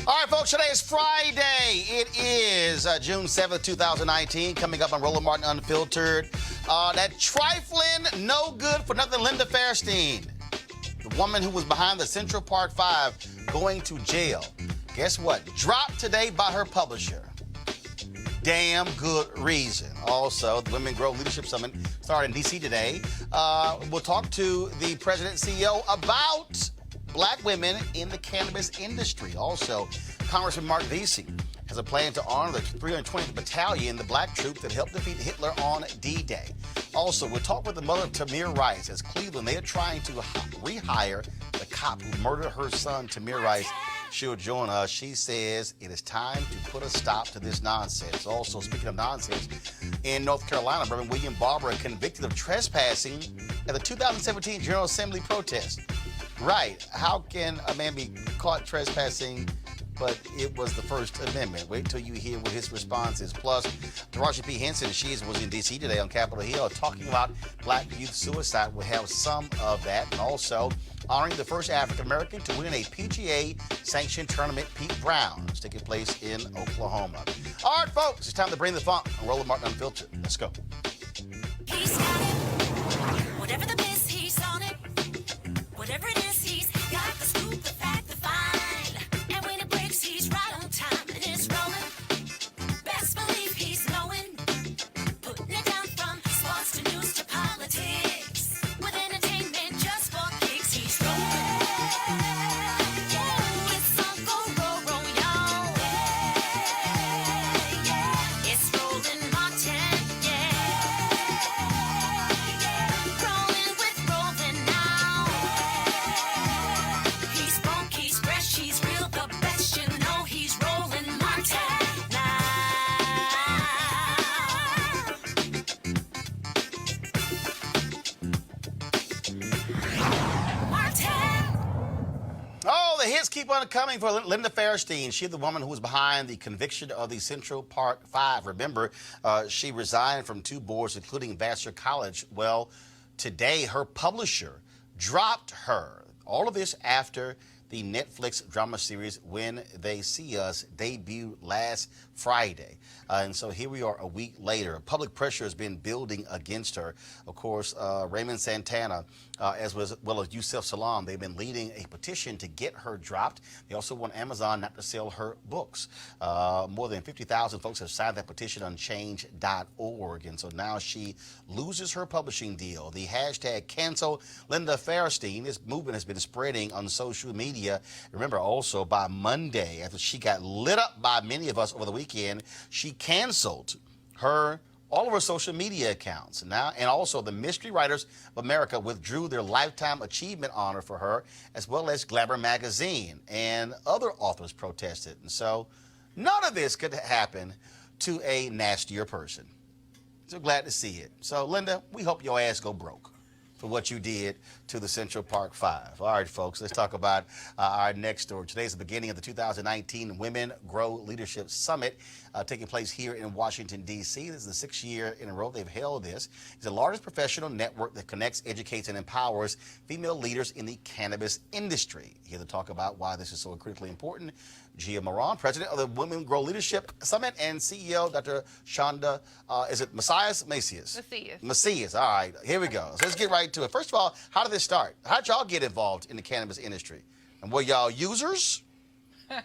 All right, folks, today is Friday. It is June 7th, 2019. Coming up on Roland Martin Unfiltered. That trifling, no good for nothing Linda Fairstein, the woman who was behind the Central Park 5, going to jail. Guess what? Dropped today by her publisher. Damn good reason. Also, the Women Grow Leadership Summit started in D.C. today. We'll talk to the president and CEO about black women in the cannabis industry. Also, Congressman Marc has a plan to honor the 320th Battalion, the black troop that helped defeat Hitler on D-Day. Also, we'll talk with the mother of Samaria Rice as Cleveland, they are trying to rehire the cop who murdered her son, Samaria Rice. She'll join us. She says it is time to put a stop to this nonsense. Also, speaking of nonsense, in North Carolina, Reverend William Barber convicted of trespassing at the 2017 General Assembly protest. Right. How can a man be caught trespassing, but it was the First Amendment? Wait till you hear what his response is. Plus, Taraji P. Henson, she was in D.C. today on Capitol Hill talking about black youth suicide. We'll have some of that. And also, honoring the first African-American to win a PGA-sanctioned tournament, Pete Brown. It's taking place in Oklahoma. All right, folks, it's time to bring the funk on Roland Martin Unfiltered. Let's go. He's got it. Whatever the miss, he's on it. Whatever it is, he's got the scoop, the fact, the find. And when it breaks, he's right on time and it's rolling. Best believe he's knowing. Putting it down from sports to news to politics. With entertainment just for kicks, he's rolling. Yeah, it's Uncle Roll, y'all. Yeah, it's Roland Martin. Yeah, rolling with Roland now. He's funk, he's fresh, he's real, the best, you know he's Roland Martin now. Martin. Oh, the hits keep on coming for Linda Fairstein. She's the woman who was behind the conviction of the Central Park 5. Remember, she resigned from 2 boards, including Vassar College. Well, today her publisher dropped her. All of this after the Netflix drama series When They See Us debuted last Friday. And so here we are a week later. Public pressure has been building against her. Of course, Raymond Santana, as well as Yusef Salaam, they've been leading a petition to get her dropped. They also want Amazon not to sell her books. More than 50,000 folks have signed that petition on change.org. And so now she loses her publishing deal. The hashtag cancel Linda Fairstein, this movement has been spreading on social media. Remember, also by Monday, after she got lit up by many of us over the weekend, she canceled all of her social media accounts. Now, and also the Mystery Writers of America withdrew their Lifetime Achievement honor for her, as well as Glamour magazine, and other authors protested. And so none of this could happen to a nastier person. So glad to see it. So Linda, we hope your ass go broke for what you did to the Central Park 5. All right, folks, let's talk about our next story. Today's the beginning of the 2019 Women Grow Leadership Summit taking place here in Washington, D.C. This is the 6th year in a row they've held this. It's the largest professional network that connects, educates, and empowers female leaders in the cannabis industry. Here to talk about why this is so critically important, Gia Moran, president of the Women Grow Leadership Summit, and CEO, Dr. Shonda, is it Macias? Macias. All right, here we go. So let's get right to it. First of all, how did this start? How did y'all get involved in the cannabis industry? And were y'all users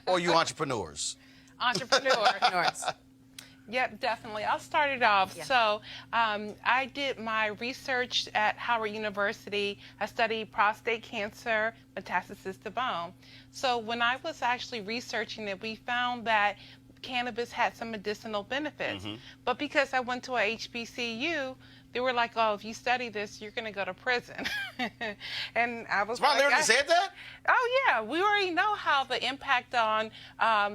or you entrepreneurs? Entrepreneurs. Yep, definitely. I'll start it off. Yeah. So I did my research at Howard University. I studied prostate cancer, metastasis to bone. So when I was actually researching it, we found that cannabis had some medicinal benefits. But because I went to a HBCU, they were like, oh, if you study this, you're going to go to prison. And I was Ron like, said that? Oh, yeah. We already know how the impact on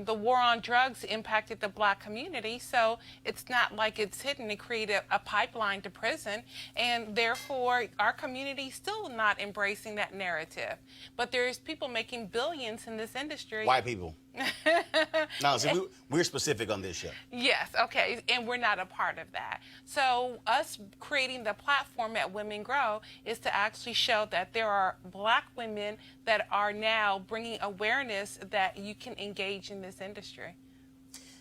the war on drugs impacted the black community. So it's not like it's hidden to create a pipeline to prison. And therefore, our community is still not embracing that narrative. But there's people making billions in this industry. White people. No, so we're specific on this show. Yes, okay, and we're not a part of that. So us creating the platform at Women Grow is to actually show that there are Black women that are now bringing awareness that you can engage in this industry.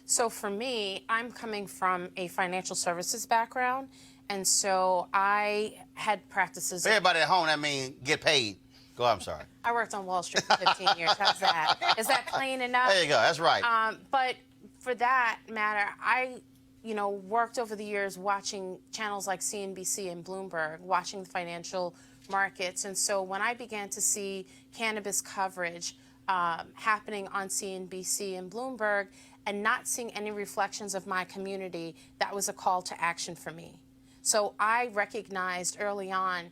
So for me, I'm coming from a financial services background, and so I had practices. For everybody at home, that means get paid. Go ahead, I'm sorry. I worked on Wall Street for 15 years. How's that? Is that plain enough? There you go. That's right. But for that matter, I, worked over the years watching channels like CNBC and Bloomberg, watching the financial markets. And so when I began to see cannabis coverage happening on CNBC and Bloomberg and not seeing any reflections of my community, that was a call to action for me. So I recognized early on,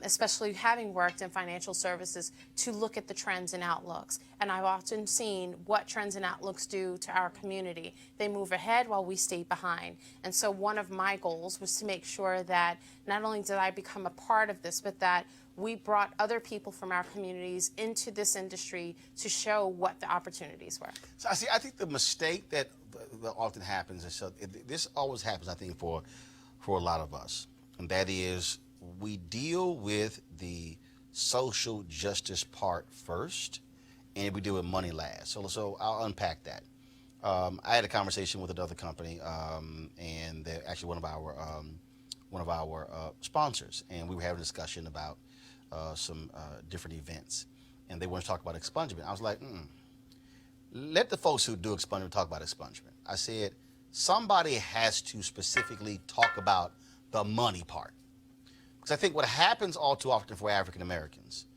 especially having worked in financial services, to look at the trends and outlooks. And I've often seen what trends and outlooks do to our community. They move ahead while we stay behind. And so one of my goals was to make sure that not only did I become a part of this, but that we brought other people from our communities into this industry to show what the opportunities were. So I think the mistake that often happens is, this always happens, I think, for a lot of us, and that is we deal with the social justice part first, and we deal with money last. So I'll unpack that. I had a conversation with another company, and they're actually one of our sponsors, and we were having a discussion about some different events, and they wanted to talk about expungement. I was like, let the folks who do expungement talk about expungement. I said, somebody has to specifically talk about the money part. Because I think what happens all too often for African Americans,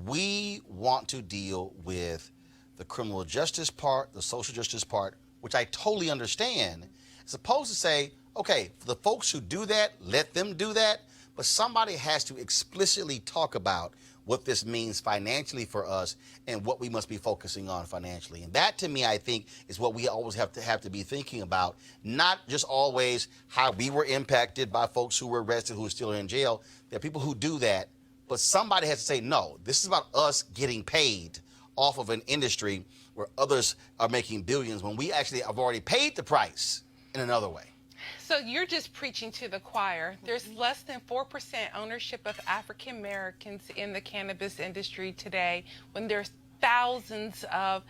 we want to deal with the criminal justice part, the social justice part, which I totally understand, as opposed to say, okay, for the folks who do that, let them do that, but somebody has to explicitly talk about what this means financially for us and what we must be focusing on financially. And that, to me, I think, is what we always have to be thinking about, not just always how we were impacted by folks who were arrested, who are still in jail. There are people who do that, but somebody has to say, no, this is about us getting paid off of an industry where others are making billions when we actually have already paid the price in another way. So you're just preaching to the choir. There's less than 4% ownership of African Americans in the cannabis industry today, when there's thousands of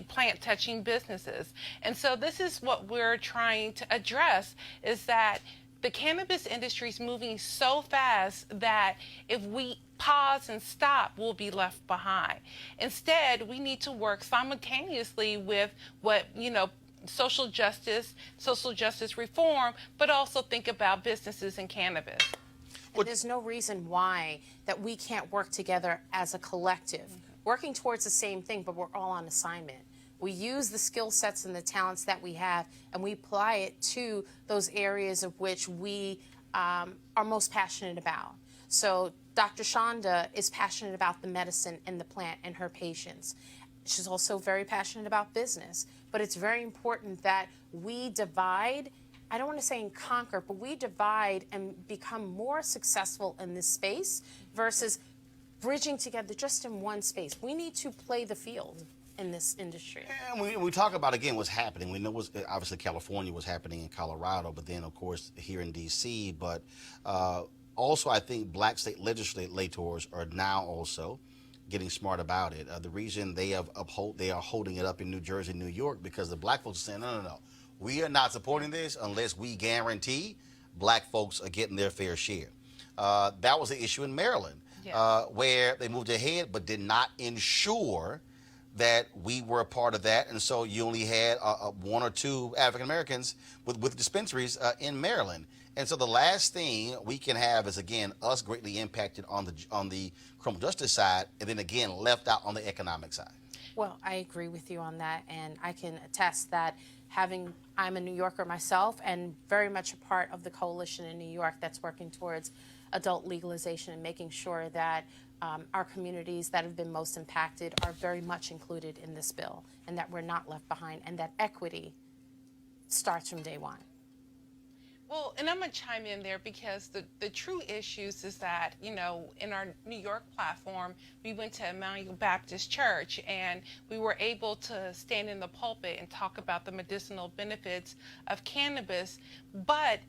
plant-touching businesses. And so this is what we're trying to address, is that the cannabis industry is moving so fast that if we pause and stop, we'll be left behind. Instead, we need to work simultaneously with what, social justice reform, but also think about businesses in cannabis. And there's no reason why that we can't work together as a collective, working towards the same thing, but we're all on assignment. We use the skill sets and the talents that we have, and we apply it to those areas of which we are most passionate about. So Dr. Shonda is passionate about the medicine and the plant and her patients. She's also very passionate about business. But it's very important that we divide, I don't want to say and conquer, but we divide and become more successful in this space versus bridging together just in one space. We need to play the field in this industry. And we talk about, again, what's happening. We know obviously California was happening in Colorado, but then, of course, here in D.C. But also, I think Black state legislators are now also getting smart about it. The reason they are holding it up in New Jersey, New York, because the Black folks are saying, no, we are not supporting this unless we guarantee Black folks are getting their fair share. That was the issue in Maryland, where they moved ahead but did not ensure that we were a part of that, and so you only had one or two African Americans with dispensaries in Maryland. And so the last thing we can have is, again, us greatly impacted on the criminal justice side, and then again left out on the economic side. Well, I agree with you on that, and I can attest that I'm a New Yorker myself, and very much a part of the coalition in New York that's working towards adult legalization and making sure that our communities that have been most impacted are very much included in this bill, and that we're not left behind, and that equity starts from day one. Well, and I'm going to chime in there because the true issues is that, in our New York platform, we went to Emmanuel Baptist Church and we were able to stand in the pulpit and talk about the medicinal benefits of cannabis. But,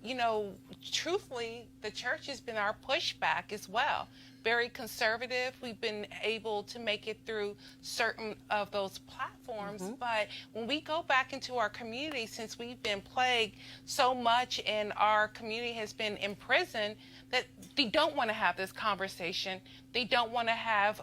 truthfully, the church has been our pushback as well. Very conservative. We've been able to make it through certain of those platforms. But when we go back into our community, since we've been plagued so much and our community has been imprisoned, that they don't want to have this conversation. They don't want to have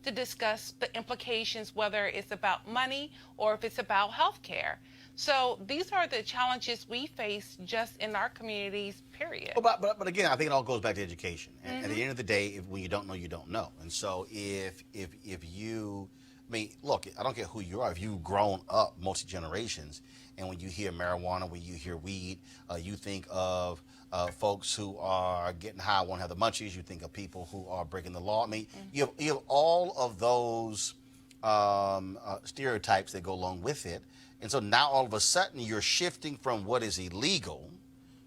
to discuss the implications, whether it's about money or if it's about health care. So these are the challenges we face just in our communities, period. Well, but again, I think it all goes back to education. And at the end of the day, when you don't know, you don't know. And so if you, look, I don't care who you are. If you've grown up multi-generations, and when you hear marijuana, when you hear weed, you think of folks who are getting high, want to have the munchies. You think of people who are breaking the law. You have all of those stereotypes that go along with it. And so now all of a sudden you're shifting from what is illegal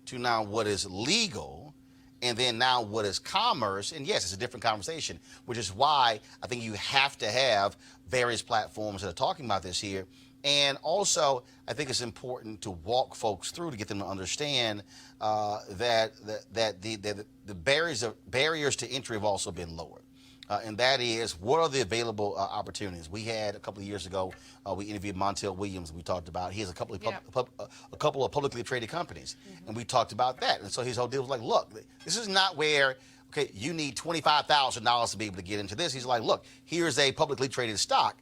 to now what is legal, and then now what is commerce. And yes, it's a different conversation, which is why I think you have to have various platforms that are talking about this here. And also, I think it's important to walk folks through to get them to understand that the barriers to entry have also been lowered. And that is, what are the available opportunities? We had a couple of years ago, we interviewed Montel Williams. We talked about, he has a couple of publicly traded companies, and we talked about that. And so his whole deal was like, look, this is not where, okay, you need $25,000 to be able to get into this. He's like, look, here's a publicly traded stock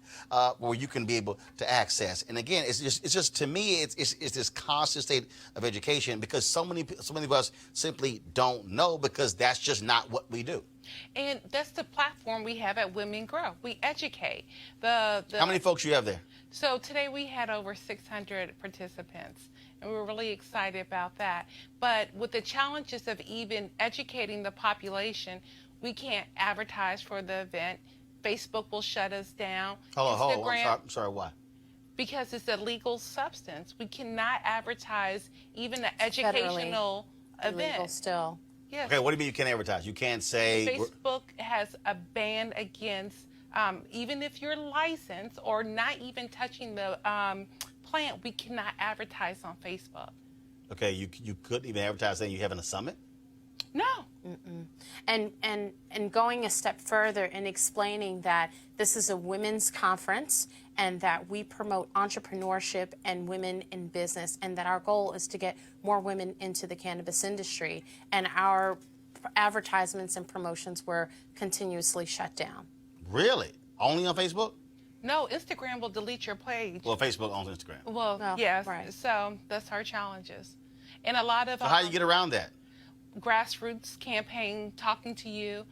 where you can be able to access. And again, it's just to me, it's this constant state of education, because so many of us simply don't know, because that's just not what we do. And that's the platform we have at Women Grow. We educate. How many folks you have there? So today we had over 600 participants, and we were really excited about that. But with the challenges of even educating the population, we can't advertise for the event. Facebook will shut us down. Hold on. I'm sorry, why? Because it's a legal substance. We cannot advertise even an educational event. Illegal still. Yes. Okay, what do you mean you can't advertise? You can't say... Facebook has a ban against, even if you're licensed or not even touching the plant, we cannot advertise on Facebook. Okay, you couldn't even advertise saying you're having a summit? No. And going a step further and explaining that this is a women's conference and that we promote entrepreneurship and women in business, and that our goal is to get more women into the cannabis industry, and our advertisements and promotions were continuously shut down. Really? Only on Facebook? No, Instagram will delete your page. Well, Facebook owns Instagram. Well, yes. Right. So that's our challenges. And a lot of... So how do you get around that? Grassroots campaign, talking to you,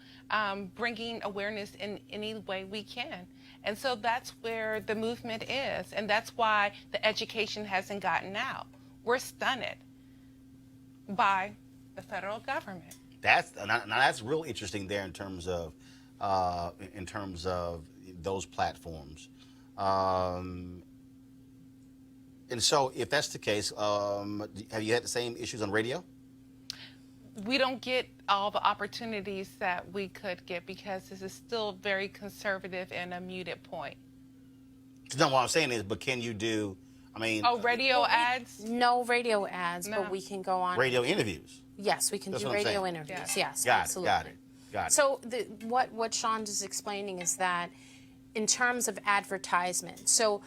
bringing awareness in any way we can. And so that's where the movement is. And that's why the education hasn't gotten out. We're stunned by the federal government. That's real interesting there in terms of those platforms. And so if that's the case, have you had the same issues on radio? We don't get all the opportunities that we could get because this is still very conservative and a muted point. No, what I'm saying is, but can you do, radio ads? No radio ads, No. but we can go on. Radio interviews? Yes, we can That's do what I'm radio saying. interviews. Yes, Got absolutely. it. So what Sean is explaining is that in terms of advertisement, so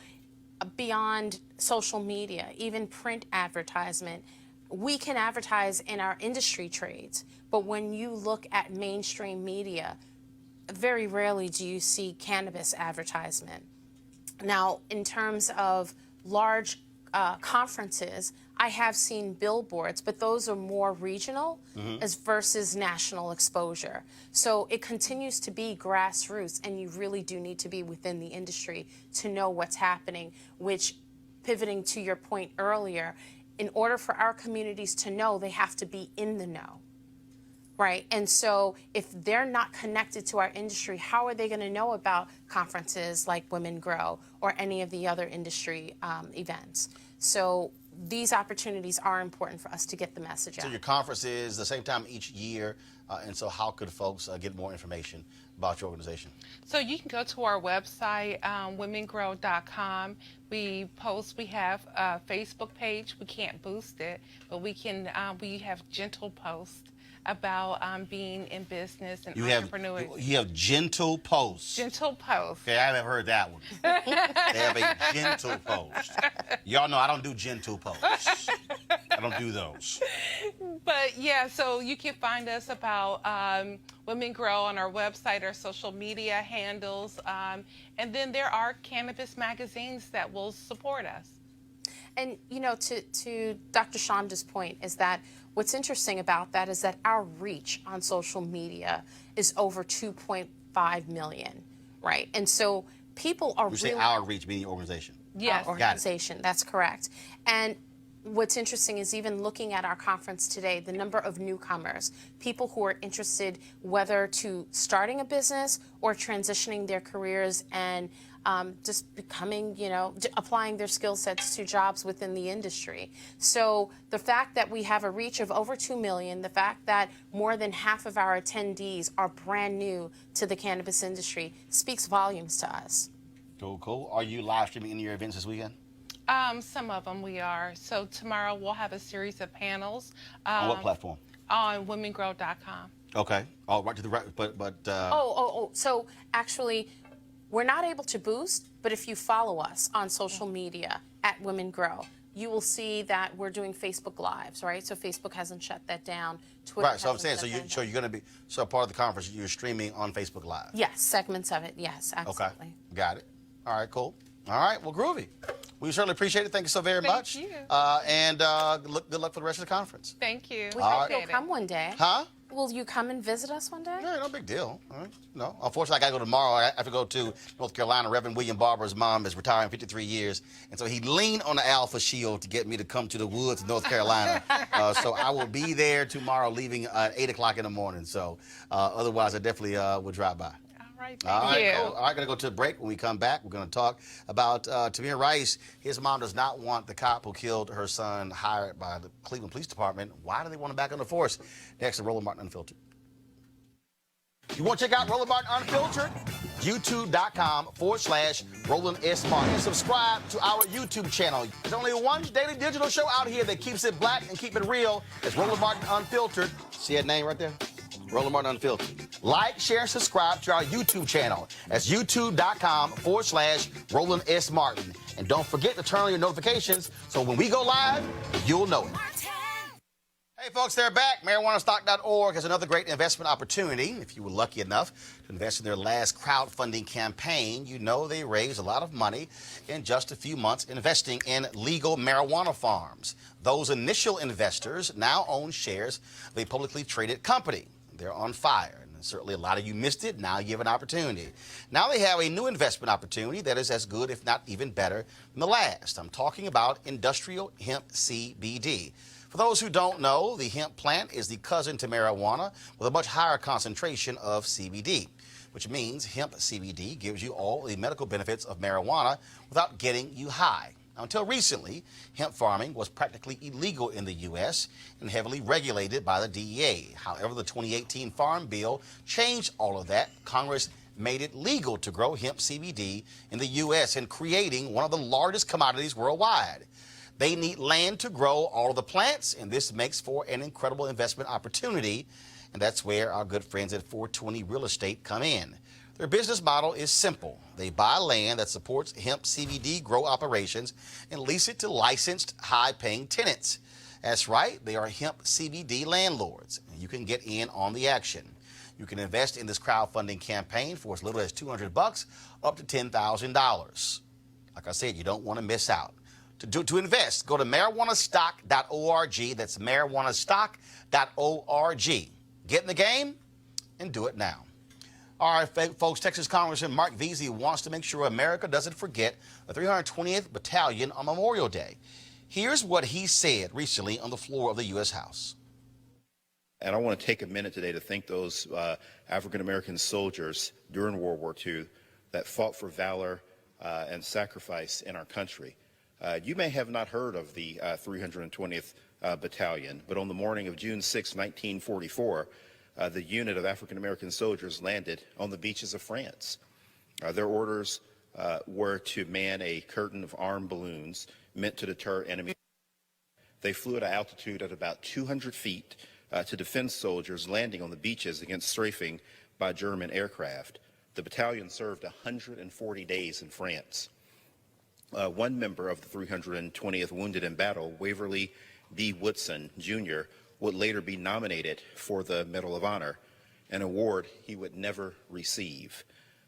beyond social media, even print advertisement, we can advertise in our industry trades, but when you look at mainstream media, very rarely do you see cannabis advertisement. Now, in terms of large conferences, I have seen billboards, but those are more regional as versus national exposure. So it continues to be grassroots, and you really do need to be within the industry to know what's happening, which, pivoting to your point earlier, in order for our communities to know, they have to be in the know, right? And so if they're not connected to our industry, how are they going to know about conferences like Women Grow or any of the other industry events? So these opportunities are important for us to get the message So out. your conference is the same time each year, and so how could folks get more information about your organization? So you can go to our website, womengrow.com. We have a Facebook page. We can't boost it, but we have gentle posts about being in business and entrepreneurship. You have gentle posts. Gentle posts. Okay, I haven't heard that one. They have a gentle post. Y'all know I don't do gentle posts. I don't do those. But yeah, so you can find us about Women Grow on our website, our social media handles, and then there are cannabis magazines that will support us. And, you know, to Dr. Shonda's point is that what's interesting about that is that our reach on social media is over 2.5 million, right? And so people are You say our reach, meaning your organization. Yes. Our organization, that's correct. And what's interesting is even looking at our conference today, the number of newcomers, people who are interested whether to starting a business or transitioning their careers and just becoming, you know, applying their skill sets to jobs within the industry. So the fact that we have a reach of over 2 million, the fact that more than half of our attendees are brand new to the cannabis industry speaks volumes to us. Cool, cool. Are you live streaming any of your events this weekend? Some of them we are. So tomorrow we'll have a series of panels. On what platform? On womengrow.com. Okay. Oh, right to the right, but. So actually, we're not able to boost, but if you follow us on social media at Women Grow, you will see that we're doing Facebook Lives, right? So Facebook hasn't shut that down. Twitter Right, so I'm saying, hasn't shut so that you're going to be, so part of the conference, you're streaming on Facebook Live? Yes, segments of it, yes, absolutely. Okay, got it. All right, cool. All right, well, groovy. We certainly appreciate it. Thank you so very much. Thank you. And good luck for the rest of the conference. Thank you. We hope Appreciate you'll come one day. Huh? Will you come and visit us one day? Yeah, no big deal. All right. No, unfortunately, I got to go tomorrow. I have to go to North Carolina. Reverend William Barber's mom is retiring 53 years, and so he leaned on the Alpha Shield to get me to come to the woods of North Carolina. So I will be there tomorrow, leaving at 8 o'clock in the morning. So otherwise, I definitely will drive by. All right, All thank right, you. cool. All right, going to go to a break. When we come back, we're going to talk about Samaria Rice. His mom does not want the cop who killed her son hired by the Cleveland Police Department. Why do they want him back on the force? Next, to Roland Martin Unfiltered. You want to check out Roland Martin Unfiltered? YouTube.com/Roland S. Martin. And subscribe to our YouTube channel. There's only one daily digital show out here that keeps it black and keep it real. It's Roland Martin Unfiltered. See that name right there? Roland Martin Unfiltered. Like, share, and subscribe to our YouTube channel. That's youtube.com/Roland S. Martin. And don't forget to turn on your notifications so when we go live, you'll know it. Hey, folks, they're back. MarijuanaStock.org has another great investment opportunity. If you were lucky enough to invest in their last crowdfunding campaign, you know they raised a lot of money in just a few months investing in legal marijuana farms. Those initial investors now own shares of a publicly traded company. They're on fire. And certainly a lot of you missed it. Now you have an opportunity. Now they have a new investment opportunity that is as good, if not even better, than the last. I'm talking about industrial hemp CBD. For those who don't know, the hemp plant is the cousin to marijuana with a much higher concentration of CBD, which means hemp CBD gives you all the medical benefits of marijuana without getting you high. Now, until recently, hemp farming was practically illegal in the U.S. and heavily regulated by the DEA. However, the 2018 Farm Bill changed all of that. Congress made it legal to grow hemp CBD in the U.S. and creating one of the largest commodities worldwide. They need land to grow all of the plants, and this makes for an incredible investment opportunity, and that's where our good friends at 420 Real Estate come in. Their business model is simple. They buy land that supports hemp CBD grow operations and lease it to licensed, high-paying tenants. That's right, they are hemp CBD landlords. You can get in on the action. You can invest in this crowdfunding campaign for as little as $200 up to $10,000. Like I said, you don't want to miss out. To invest, go to marijuanastock.org. That's marijuanastock.org. Get in the game and do it now. All right, folks, Texas Congressman Marc Veazey wants to make sure America doesn't forget the 328th Battalion on Memorial Day. Here's what he said recently on the floor of the U.S. House. And I want to take a minute today to thank those African-American soldiers during World War II that fought for valor and sacrifice in our country. You may have not heard of the 320th Battalion, but on the morning of June 6, 1944, the unit of African American soldiers landed on the beaches of France. Their orders were to man a curtain of armed balloons meant to deter enemy. They flew at an altitude at about 200 feet to defend soldiers landing on the beaches against strafing by German aircraft. The battalion served 140 days in France. One member of the 320th wounded in battle, Waverly B. Woodson, Jr., would later be nominated for the Medal of Honor, an award he would never receive.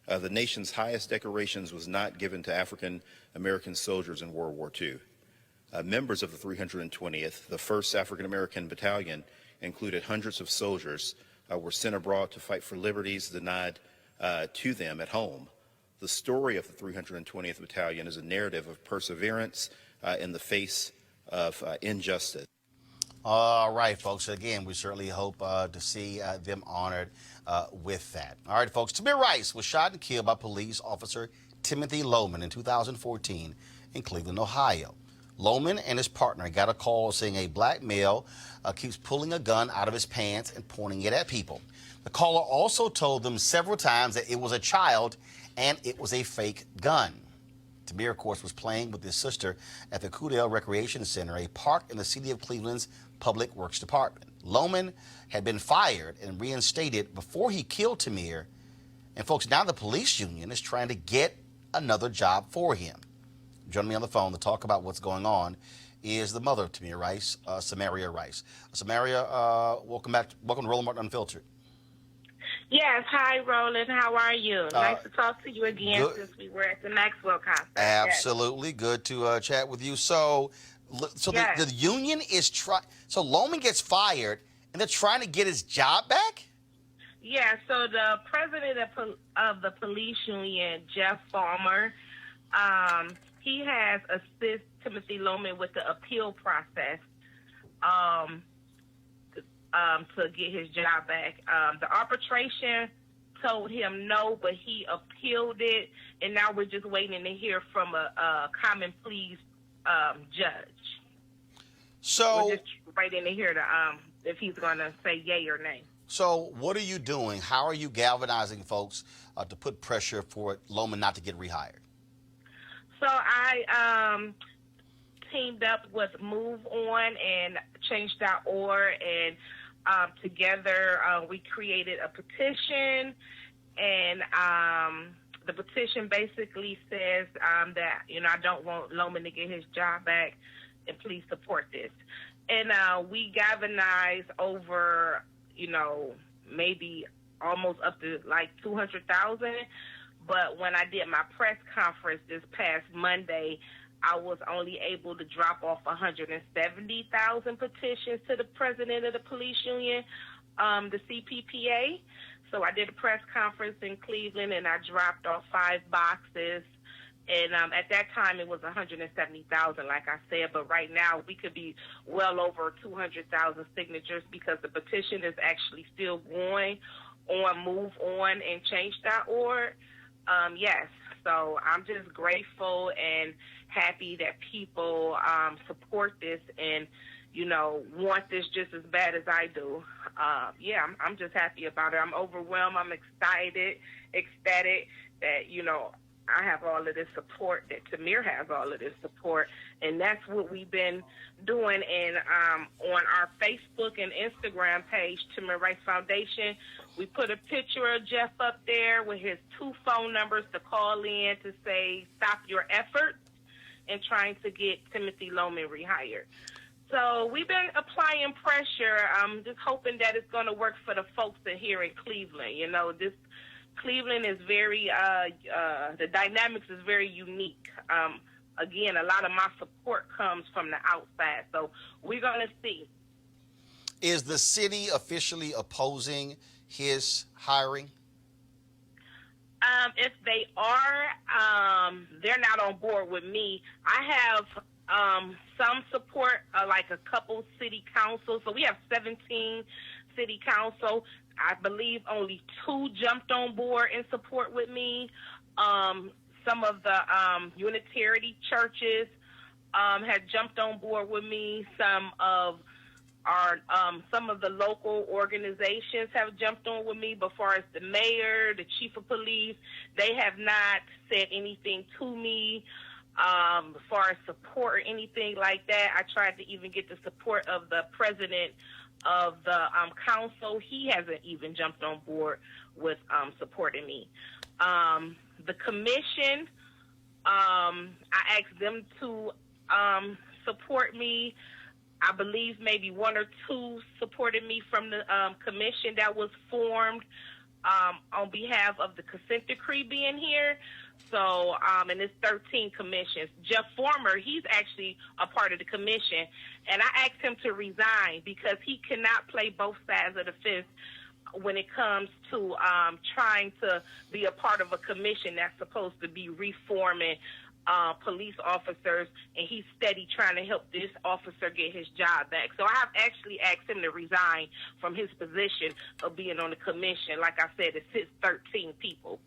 The nation's highest decorations was not given to African American soldiers in World War II. Members of the 320th, the 1st African American Battalion, included hundreds of soldiers, were sent abroad to fight for liberties denied to them at home. The story of the 320th Battalion is a narrative of perseverance in the face of injustice. All right, folks. Again, we certainly hope to see them honored with that. All right, folks. Samaria Rice was shot and killed by police officer Timothy Loman in 2014 in Cleveland, Ohio. Loman and his partner got a call saying a black male keeps pulling a gun out of his pants and pointing it at people. The caller also told them several times that it was a child and it was a fake gun. Tamir, of course, was playing with his sister at the Kudell Recreation Center, a park in the city of Cleveland's Public Works Department. Loman had been fired and reinstated before he killed Tamir. And folks, now the police union is trying to get another job for him. Joining me on the phone to talk about what's going on is the mother of Tamir Rice, Samaria Rice. Samaria, welcome back. Welcome to Roland Martin Unfiltered. Yes. Hi, Roland. How are you? Nice to talk to you again since we were at the Maxwell concert. Absolutely. Yes. Good to chat with you. So yes. the union is trying. So Loman gets fired, and they're trying to get his job back? Yeah. So the president of the police union, Jeff Farmer, he has assisted Timothy Loman with the appeal process to get his job back. The arbitration told him no, but he appealed it, and now we're just waiting to hear from a common pleas judge. So we're just waiting to hear if he's going to say yay or nay. So what are you doing? How are you galvanizing folks to put pressure for Loman not to get rehired? So I teamed up with Move On and Change.org, and together we created a petition, and the petition basically says that, I don't want Loman to get his job back, and please support this. And we galvanized over, maybe almost up to like 200,000. But when I did my press conference this past Monday, I was only able to drop off 170,000 petitions to the president of the police union, the CPPA. So I did a press conference in Cleveland, and I dropped off 5 boxes. And at that time, it was 170,000, like I said. But right now, we could be well over 200,000 signatures because the petition is actually still going on Move On and Change.org. Yes, so I'm just grateful and happy that people support this and, want this just as bad as I do. I'm just happy about it. I'm overwhelmed. I'm excited, ecstatic that, I have all of this support, that Tamir has all of this support, and that's what we've been doing. And on our Facebook and Instagram page, Tamir Rice Foundation, we put a picture of Jeff up there with his 2 phone numbers to call in to say, stop your efforts in trying to get Timothy Loman rehired. So we've been applying pressure. I'm just hoping that it's going to work for the folks here in Cleveland. This Cleveland is very, the dynamics is very unique. Again, a lot of my support comes from the outside, so we're going to see. Is the city officially opposing his hiring? If they are, they're not on board with me. I have some support, like a couple city councils. So we have 17 city council. I believe only 2 jumped on board in support with me. Some of the Unitarian churches had jumped on board with me. Some of the local organizations have jumped on with me, but as far as the mayor, the chief of police, they have not said anything to me as far as support or anything like that. I tried to even get the support of the president of the council. He hasn't even jumped on board with supporting me. The commission, I asked them to support me. I believe maybe one or two supported me from the commission that was formed on behalf of the consent decree being here. So, and it's 13 commissions. Jeff Former, he's actually a part of the commission, and I asked him to resign because he cannot play both sides of the fence when it comes to trying to be a part of a commission that's supposed to be reforming police officers, and he's steady trying to help this officer get his job back. So I have actually asked him to resign from his position of being on the commission. Like I said, it sits 13 people.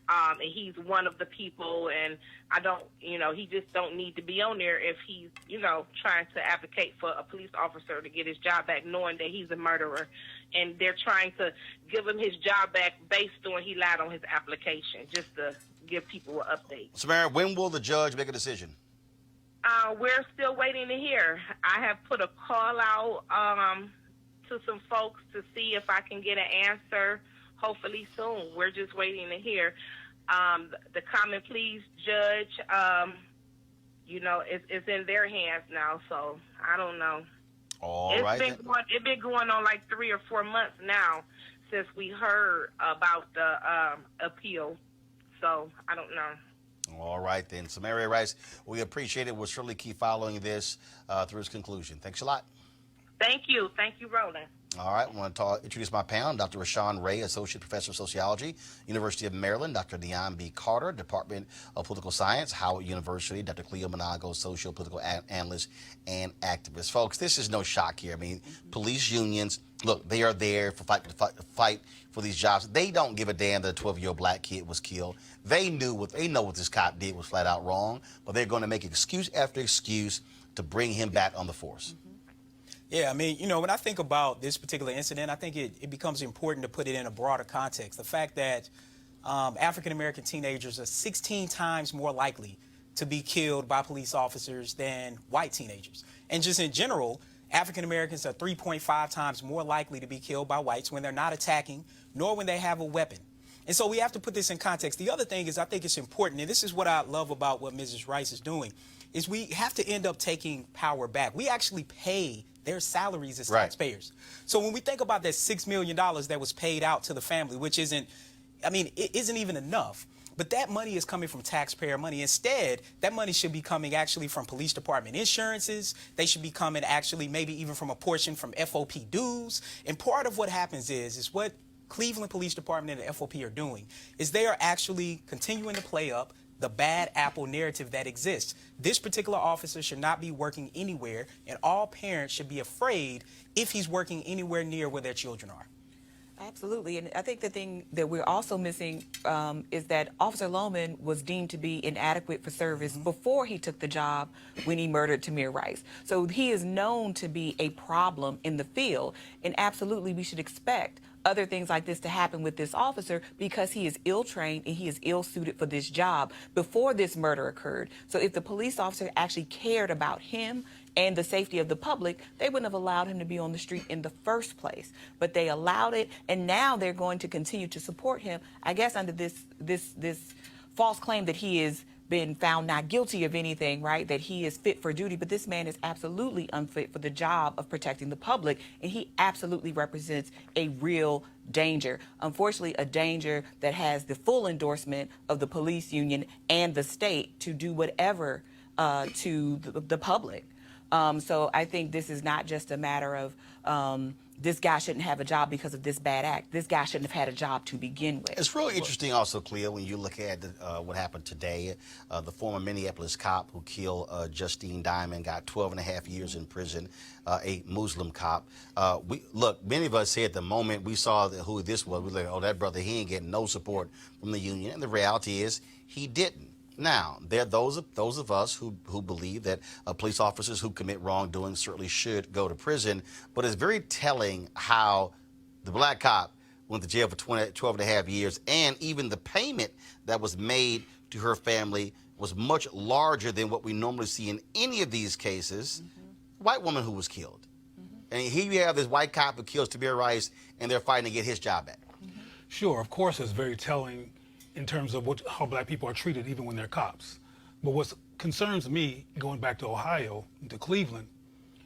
And he's one of the people, and I don't, he just don't need to be on there if he's, trying to advocate for a police officer to get his job back, knowing that he's a murderer. And they're trying to give him his job back based on he lied on his application, just to give people an update. Samaria, when will the judge make a decision? We're still waiting to hear. I have put a call out to some folks to see if I can get an answer, hopefully soon. We're just waiting to hear. The common pleas judge, it's in their hands now, so I don't know. It's been going on like 3 or 4 months now since we heard about the appeal, so I don't know. All right, then. Samaria Rice, we appreciate it. We'll surely keep following this through its conclusion. Thanks a lot. Thank you. Thank you, Roland. All right, I want to introduce my panel. Dr. Rashawn Ray, Associate Professor of Sociology, University of Maryland. Dr. Deon B. Carter, Department of Political Science, Howard University. Dr. Cleo Monago, Social Political Analyst and Activist. Folks, this is no shock here. I mean, police unions, look, they are there for fight for these jobs. They don't give a damn that a 12-year-old black kid was killed. They know what this cop did was flat out wrong, but they're going to make excuse after excuse to bring him back on the force. Yeah, I mean, when I think about this particular incident, I think it becomes important to put it in a broader context. The fact that African-American teenagers are 16 times more likely to be killed by police officers than white teenagers. And just in general, African-Americans are 3.5 times more likely to be killed by whites when they're not attacking, nor when they have a weapon. And so we have to put this in context. The other thing is I think it's important, and this is what I love about what Mrs. Rice is doing, is we have to end up taking power back. We actually pay their salaries as taxpayers. So when we think about that $6 million that was paid out to the family, which it isn't even enough, but that money is coming from taxpayer money. Instead, that money should be coming actually from police department insurances. They should be coming actually maybe even from a portion from FOP dues. And part of what happens is what Cleveland Police Department and the FOP are doing is they are actually continuing to play up the bad apple narrative that exists. This particular officer should not be working anywhere, and all parents should be afraid if he's working anywhere near where their children are. Absolutely, and I think the thing that we're also missing is that Officer Lohman was deemed to be inadequate for service before he took the job when he murdered Tamir Rice. So he is known to be a problem in the field, and absolutely we should expect other things like this to happen with this officer because he is ill-trained and he is ill-suited for this job before this murder occurred. So if the police officer actually cared about him and the safety of the public, they wouldn't have allowed him to be on the street in the first place. But they allowed it, and now they're going to continue to support him, I guess, under this false claim that he is been found not guilty of anything, right, that he is fit for duty. But this man is absolutely unfit for the job of protecting the public, and he absolutely represents a real danger. Unfortunately, a danger that has the full endorsement of the police union and the state to do whatever to the public. So I think this is not just a matter of this guy shouldn't have a job because of this bad act. This guy shouldn't have had a job to begin with. It's really interesting also, Cleo, when you look at what happened today. The former Minneapolis cop who killed Justine Diamond got 12 and a half years in prison, a Muslim cop. Look, many of us said the moment we saw who this was, we were like, oh, that brother, he ain't getting no support from the union. And the reality is he didn't. Now, there are those of us who believe that police officers who commit wrongdoing certainly should go to prison, but it's very telling how the black cop went to jail for 12 and a half years, and even the payment that was made to her family was much larger than what we normally see in any of these cases. White woman who was killed. And here you have this white cop who kills Samaria Rice, and they're fighting to get his job back. Sure, of course, it's very telling in terms of how black people are treated even when they're cops. But what concerns me, going back to Ohio, to Cleveland,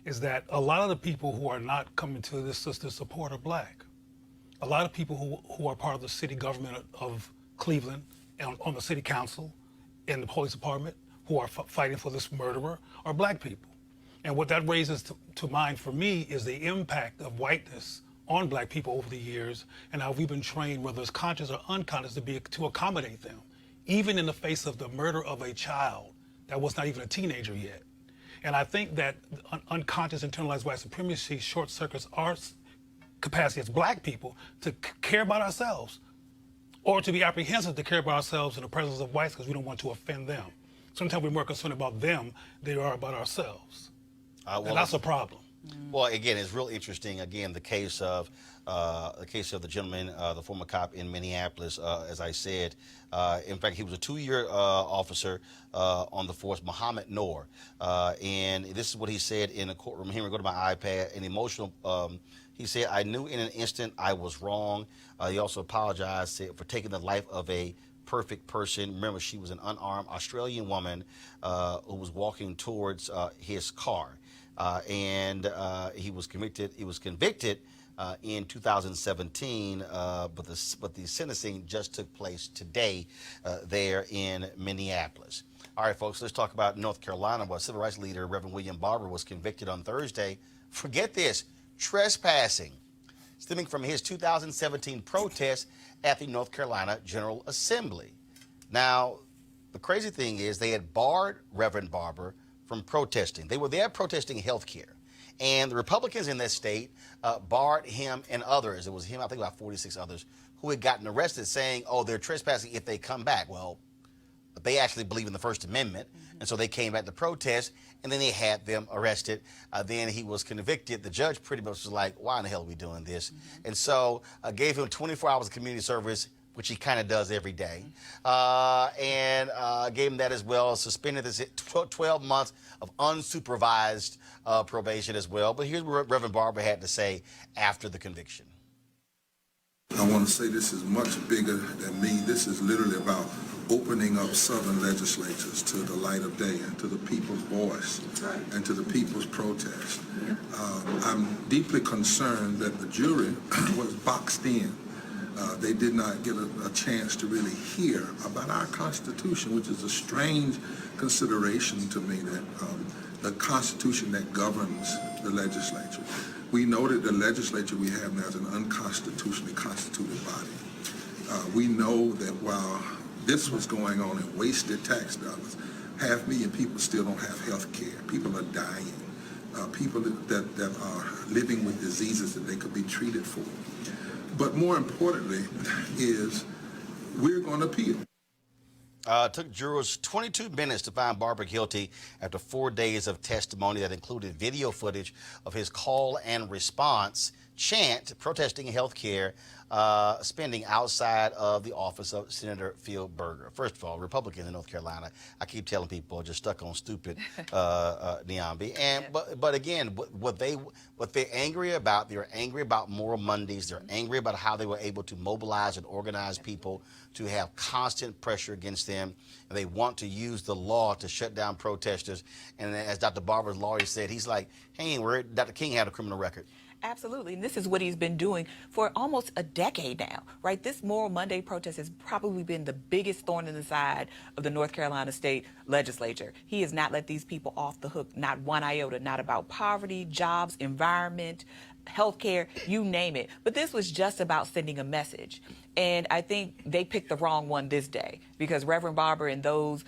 is that a lot of the people who are not coming to this sister's support are black. A lot of people who are part of the city government of Cleveland, and on the city council, and the police department, who are fighting for this murderer, are black people. And what that raises to mind for me is the impact of whiteness on black people over the years, and how we've been trained, whether it's conscious or unconscious, to accommodate them, even in the face of the murder of a child that was not even a teenager yet. And I think that unconscious internalized white supremacy short circuits our capacity as black people to care about ourselves, or to be apprehensive to care about ourselves in the presence of whites because we don't want to offend them. Sometimes we're more concerned about them than we are about ourselves. And that's a problem. Well, again, it's real interesting. Again, the case of the gentleman, the former cop in Minneapolis, as I said. In fact, he was a 2-year officer on the force, Muhammad Noor. And this is what he said in a courtroom. Here we go to my iPad. An emotional. He said, "I knew in an instant I was wrong." He also apologized for taking the life of a perfect person. Remember, she was an unarmed Australian woman who was walking towards his car. And he was convicted. He was convicted in 2017, but the sentencing just took place today there in Minneapolis. All right, folks, let's talk about North Carolina, where civil rights leader Reverend William Barber was convicted on Thursday. Forget this, trespassing, stemming from his 2017 protest at the North Carolina General Assembly. Now, the crazy thing is they had barred Reverend Barber from protesting. They were there protesting health care. And the Republicans in that state barred him and others. It was him, I think about 46 others, who had gotten arrested saying, oh, they're trespassing if they come back. Well, they actually believe in the First Amendment. And so they came back to protest, and then they had them arrested. Then he was convicted. The judge pretty much was like, why in the hell are we doing this? And so gave him 24 hours of community service, which he kind of does every day, and gave him that as well, suspended this 12 months of unsupervised probation as well. But here's what Reverend Barber had to say after the conviction. I want to say this is much bigger than me. This is literally about opening up Southern legislatures to the light of day and to the people's voice and to the people's protest. I'm deeply concerned that the jury was boxed in. They did not get a chance to really hear about our Constitution, which is a strange consideration to me, that the Constitution that governs the legislature. We know that the legislature we have now is an unconstitutionally constituted body. We know that while this was going on and wasted tax dollars, 500,000 people still don't have health care. People are dying. People that are living with diseases that they could be treated for. But more importantly is we're going to appeal. It took jurors 22 minutes to find Barber guilty after 4 days of testimony that included video footage of his call and response chant protesting health care spending outside of the office of Senator Phil Berger. First of all, Republicans in North Carolina, I keep telling people, are just stuck on stupid Niambi. And but again, what they're angry about, they're angry about Moral Mondays. They're angry about how they were able to mobilize and organize people to have constant pressure against them. And they want to use the law to shut down protesters. And as Dr. Barber's lawyer said, he's like, he ain't worried. Dr. King had a criminal record. Absolutely. And this is what he's been doing for almost a decade now, right? This Moral Monday protest has probably been the biggest thorn in the side of the North Carolina state legislature. He has not let these people off the hook, not one iota, not about poverty, jobs, environment, healthcare, you name it. But this was just about sending a message. And I think they picked the wrong one this day, because Reverend Barber and those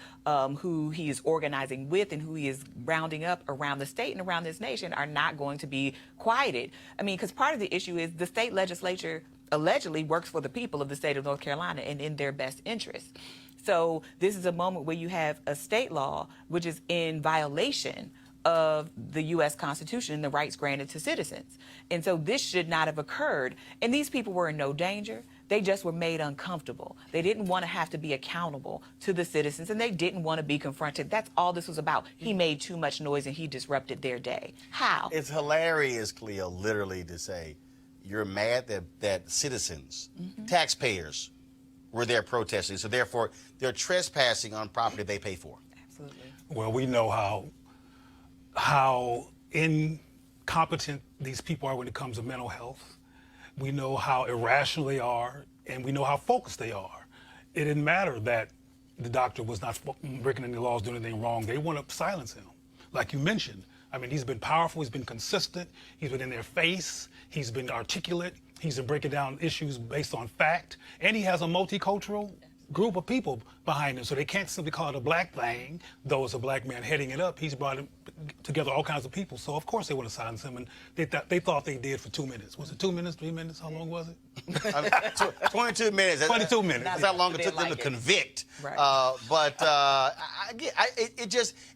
who he is organizing with and who he is rounding up around the state and around this nation are not going to be quieted. I mean, because part of the issue is the state legislature allegedly works for the people of the state of North Carolina and in their best interest. So this is a moment where you have a state law which is in violation of the U.S. Constitution and the rights granted to citizens. And so this should not have occurred. And these people were in no danger. They just were made uncomfortable. They didn't want to have to be accountable to the citizens, and they didn't want to be confronted. That's all this was about. He made too much noise, and he disrupted their day. How? It's hilarious, Cleo, literally to say you're mad that citizens, taxpayers, were there protesting, so therefore they're trespassing on property they pay for. Absolutely. Well, we know how incompetent these people are when it comes to mental health. We know how irrational they are, and we know how focused they are. It didn't matter that the doctor was not breaking any laws, doing anything wrong. They want to silence him. Like you mentioned, I mean, he's been powerful, he's been consistent, he's been in their face, he's been articulate, he's been breaking down issues based on fact, and he has a multicultural group of people behind him, so they can't simply call it a black thing, though it's a black man heading it up. He's brought together all kinds of people, so of course they want to silence him, and they thought they did for 2 minutes. Was it 2 minutes, 3 minutes? How long was it? 22 minutes. 22 minutes. That's how long it took them to convict. Right.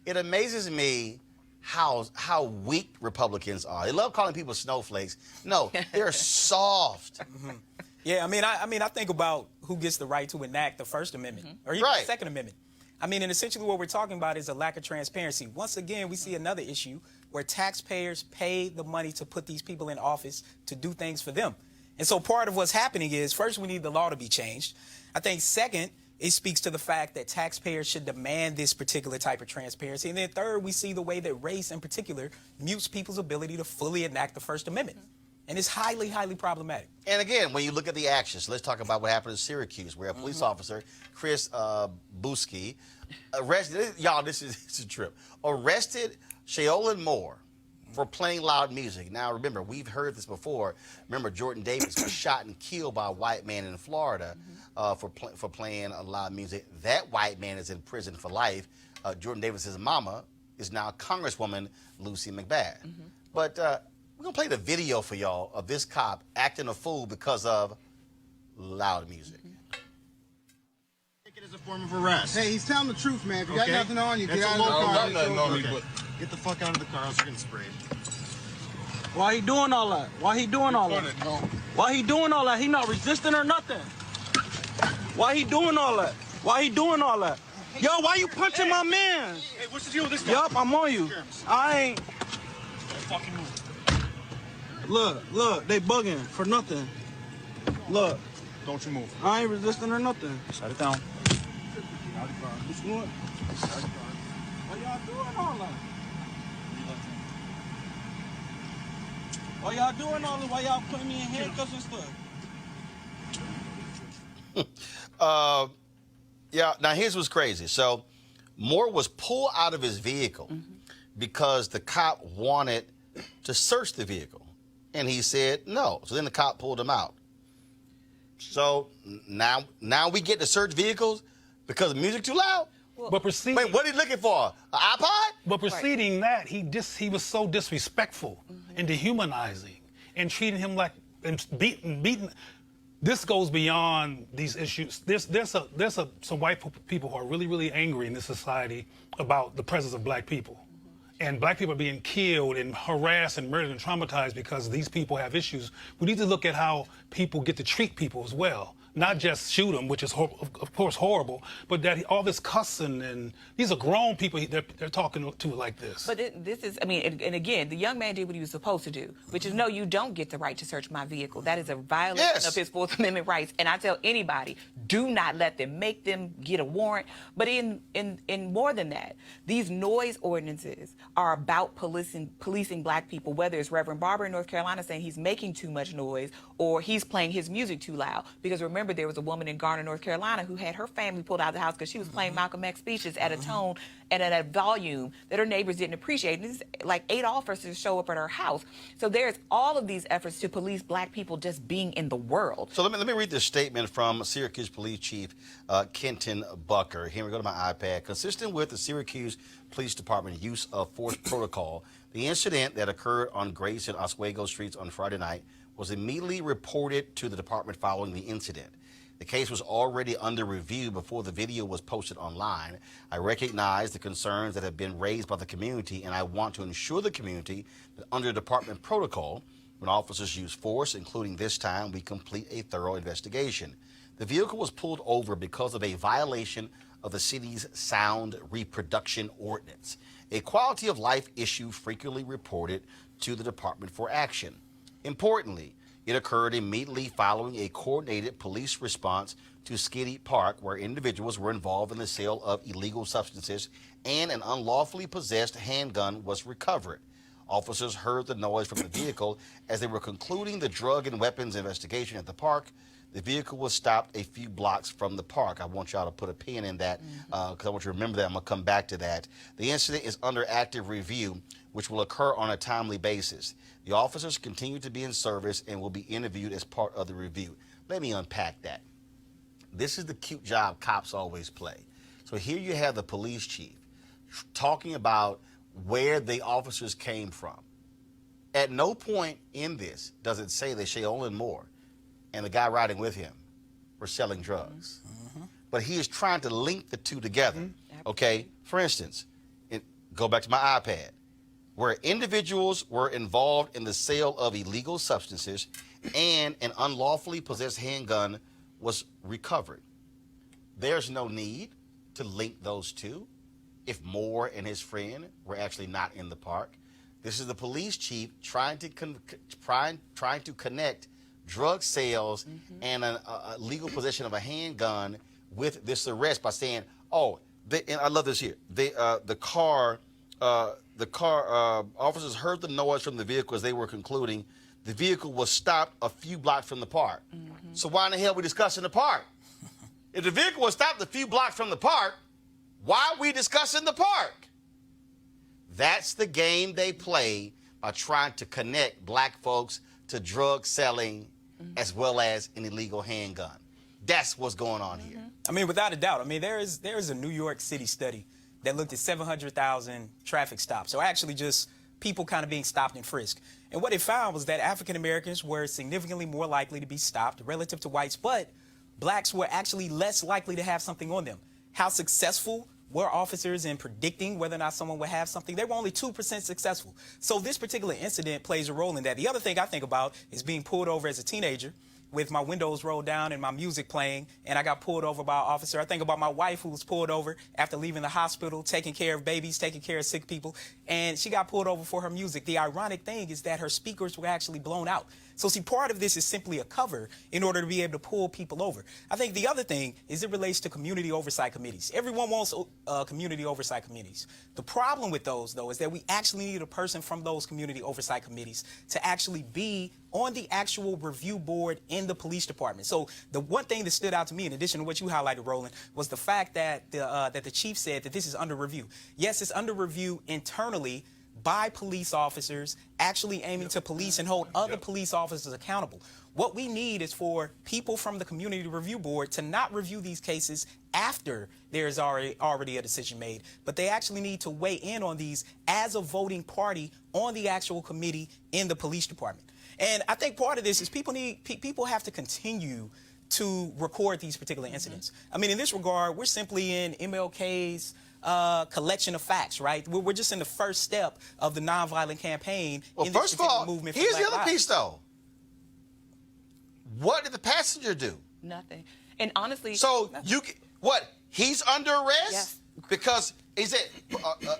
It amazes me how weak Republicans are. They love calling people snowflakes. No, they're soft. Yeah, I think about who gets the right to enact the First Amendment or even the Second Amendment. I mean, and essentially what we're talking about is a lack of transparency. Once again, we see another issue where taxpayers pay the money to put these people in office to do things for them. And so part of what's happening is, first, we need the law to be changed. I think, second, it speaks to the fact that taxpayers should demand this particular type of transparency. And then third, we see the way that race in particular mutes people's ability to fully enact the First Amendment. And it's highly, highly problematic. And again, when you look at the actions, let's talk about what happened in Syracuse, where a police officer, Chris Busky, arrested, y'all, this is a trip, arrested Shaolin Moore for playing loud music. Now, remember, we've heard this before. Remember, Jordan Davis was shot and killed by a white man in Florida for playing loud music. That white man is in prison for life. Jordan Davis's mama is now Congresswoman Lucy McBath. But we're going to play the video for y'all of this cop acting a fool because of loud music. Take it as a form of arrest. Hey, he's telling the truth, man. If you got nothing on you, get out of the car. car. I got nothing on me, but get the fuck out of the car, else you're getting sprayed. Why he doing all that? Why he doing all that? Why he doing all that? He not resisting or nothing. Why he doing all that? Why he doing all that? Yo, why you punching my man? Hey, what's the deal with this guy? Yup, I'm on you. I ain't. Fucking move. Look, they bugging for nothing. Look. Don't you move. I ain't resisting or nothing. Shut it down. What's going on? Why y'all doing all that? Why y'all doing all that? Why y'all putting me in handcuffs and stuff? Yeah, now here's what's crazy. So Moore was pulled out of his vehicle because the cop wanted to search the vehicle. And he said no. So then the cop pulled him out. So now we get to search vehicles because the music too loud? But proceeding, wait, what are you looking for? An iPod? But preceding that, he was so disrespectful and dehumanizing and treating him like and beating. This goes beyond these issues. There's some white people who are really, really angry in this society about the presence of black people. And black people are being killed and harassed and murdered and traumatized because these people have issues. We need to look at how people get to treat people as well. Not just shoot them, which is, of course, horrible, but that all this cussing, and these are grown people they're talking to like this. But this is, and again, the young man did what he was supposed to do, which is, no, you don't get the right to search my vehicle. That is a violation of his Fourth Amendment rights. And I tell anybody, do not let them make them get a warrant. But in more than that, these noise ordinances are about policing black people, whether it's Reverend Barber in North Carolina saying he's making too much noise or he's playing his music too loud. Because remember, there was a woman in Garner, North Carolina, who had her family pulled out of the house because she was playing Malcolm X speeches at a tone and at a volume that her neighbors didn't appreciate. And this is like 8 officers show up at her house. So there's all of these efforts to police black people just being in the world. So let me read this statement from Syracuse Police Chief Kenton Bucker. Here we go to my iPad. Consistent with the Syracuse Police Department use of force protocol, the incident that occurred on Grace and Oswego Streets on Friday night was immediately reported to the department following the incident. The case was already under review before the video was posted online. I recognize the concerns that have been raised by the community, and I want to ensure the community that under department protocol, when officers use force, including this time, we complete a thorough investigation. The vehicle was pulled over because of a violation of the city's sound reproduction ordinance, a quality of life issue frequently reported to the department for action. Importantly, it occurred immediately following a coordinated police response to Skiddy Park, where individuals were involved in the sale of illegal substances and an unlawfully possessed handgun was recovered. Officers heard the noise from the vehicle as they were concluding the drug and weapons investigation at the park. The vehicle was stopped a few blocks from the park. I want y'all to put a pin in that because I want you to remember that. I'm going to come back to that. The incident is under active review, which will occur on a timely basis. The officers continue to be in service and will be interviewed as part of the review. Let me unpack that. This is the cute job cops always play. So here you have the police chief talking about where the officers came from. At no point in this does it say that Roland Moore and the guy riding with him were selling drugs. But he is trying to link the two together. Okay, for instance, go back to my iPad, where individuals were involved in the sale of illegal substances and an unlawfully possessed handgun was recovered. There's no need to link those two if Moore and his friend were actually not in the park. This is the police chief trying to connect drug sales and a legal possession of a handgun with this arrest by saying, oh, and I love this here. The car officers heard the noise from the vehicle as they were concluding. The vehicle was stopped a few blocks from the park. So why in the hell are we discussing the park? If the vehicle was stopped a few blocks from the park, why are we discussing the park? That's the game they play by trying to connect black folks to drug selling as well as an illegal handgun. That's what's going on here. I mean, without a doubt. I mean, there is a New York City study that looked at 700,000 traffic stops, or actually just people kind of being stopped and frisked. And what it found was that African Americans were significantly more likely to be stopped relative to whites, but blacks were actually less likely to have something on them. How successful were officers in predicting whether or not someone would have something? They were only 2% successful. So this particular incident plays a role in that. The other thing I think about is being pulled over as a teenager with my windows rolled down and my music playing, and I got pulled over by an officer. I think about my wife who was pulled over after leaving the hospital, taking care of babies, taking care of sick people, and she got pulled over for her music. The ironic thing is that her speakers were actually blown out. So see, part of this is simply a cover in order to be able to pull people over. I think the other thing is it relates to community oversight committees. Everyone wants community oversight committees. The problem with those, though, is that we actually need a person from those community oversight committees to actually be on the actual review board in the police department. So the one thing that stood out to me, in addition to what you highlighted, Roland, was the fact that the chief said that this is under review. Yes, it's under review internally by police officers actually aiming to police and hold other police officers accountable. What we need is for people from the community review board to not review these cases after there's already a decision made, but they actually need to weigh in on these as a voting party on the actual committee in the police department. And I think part of this is people have to continue to record these particular incidents. I mean, in this regard, we're simply in MLK's collection of facts, right? We're just in the first step of the nonviolent campaign. Well, in this first of all, movement for here's Black the other lives. piece, though. What did the passenger do? Nothing. And honestly, So he's under arrest? Yes. Because he said,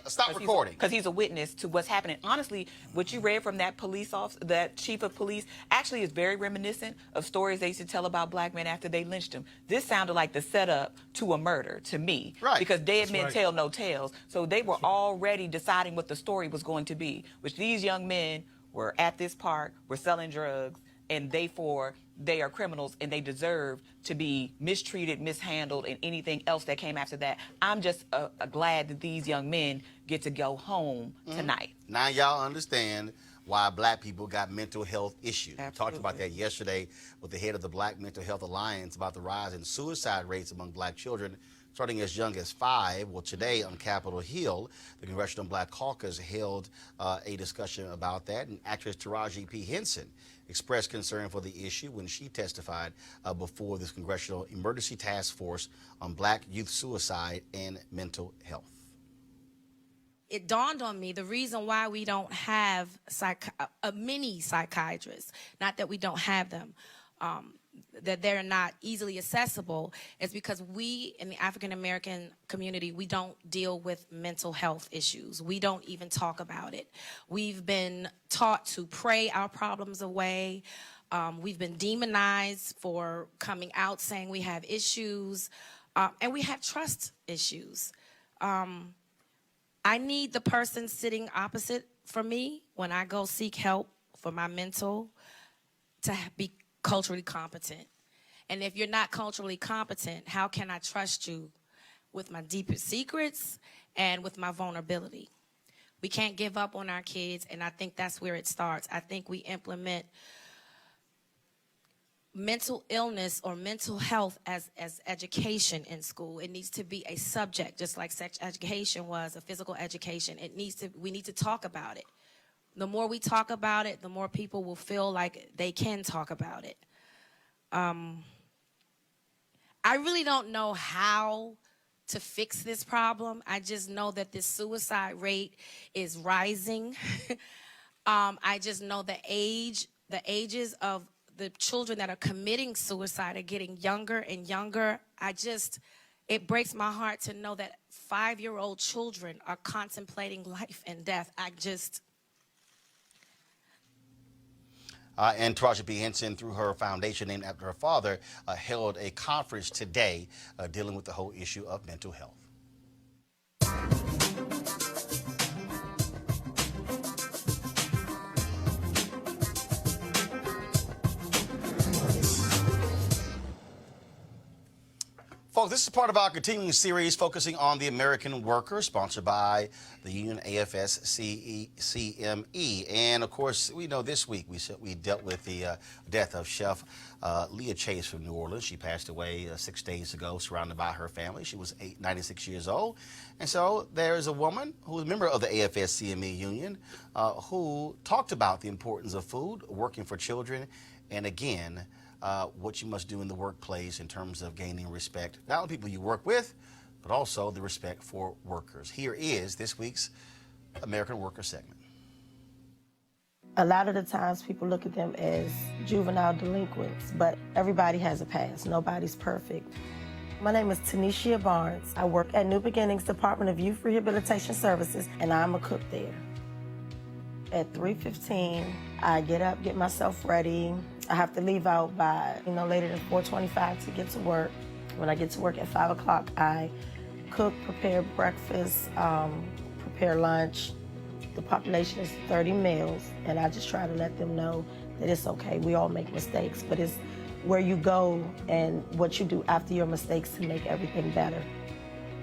stop recording. Because he's a witness to what's happening. Honestly, what you read from that police officer, that chief of police, actually is very reminiscent of stories they used to tell about black men after they lynched them. This sounded like the setup to a murder to me. Right. Because dead men right. tell no tales. So they were already deciding what the story was going to be, which these young men were at this park, were selling drugs, and therefore they are criminals and they deserve to be mistreated, mishandled, and anything else that came after that. I'm just glad that these young men get to go home tonight. Now y'all understand why black people got mental health issues. We talked Absolutely. about that yesterday with the head of the Black Mental Health Alliance about the rise in suicide rates among black children starting as young as 5. Well, today on Capitol Hill, the Congressional Black Caucus held a discussion about that, and actress Taraji P. Henson expressed concern for the issue when she testified before this Congressional Emergency Task Force on Black Youth Suicide and Mental Health. It dawned on me the reason why we don't have many psychiatrists, not that we don't have them, that they're not easily accessible, is because we in the African American community, we don't deal with mental health issues. We don't even talk about it. We've been taught to pray our problems away. We've been demonized for coming out saying we have issues, and we have trust issues. I need the person sitting opposite from me when I go seek help for my mental to be culturally competent. And if you're not culturally competent, how can I trust you with my deepest secrets and with my vulnerability? We can't give up on our kids, and I think that's where it starts. I think we implement mental illness or mental health as education in school. It needs to be a subject, just like sex education was, a physical education. We need to talk about it. The more we talk about it, the more people will feel like they can talk about it. I really don't know how to fix this problem. I just know that this suicide rate is rising. I just know the ages of the children that are committing suicide are getting younger and younger. It breaks my heart to know that 5-year-old children are contemplating life and death. And Taraji P. Henson, through her foundation named after her father, held a conference today dealing with the whole issue of mental health. Folks, this is part of our continuing series focusing on the American worker, sponsored by the union AFSCME. And of course, we know this week we dealt with the death of Chef Leah Chase from New Orleans. She passed away 6 days ago, surrounded by her family. She was 96 years old. And so there's a woman who is a member of the AFSCME union who talked about the importance of food, working for children, and again, what you must do in the workplace in terms of gaining respect, not only people you work with, but also the respect for workers. Here is this week's American Worker segment. A lot of the times people look at them as juvenile delinquents, but everybody has a past. Nobody's perfect. My name is Tanisha Barnes. I work at New Beginnings Department of Youth Rehabilitation Services, and I'm a cook there. At 3:15, I get up, get myself ready. I have to leave out by, later than 4:25 to get to work. When I get to work at 5 o'clock, I cook, prepare breakfast, prepare lunch. The population is 30 males, and I just try to let them know that it's okay. We all make mistakes, but it's where you go and what you do after your mistakes to make everything better.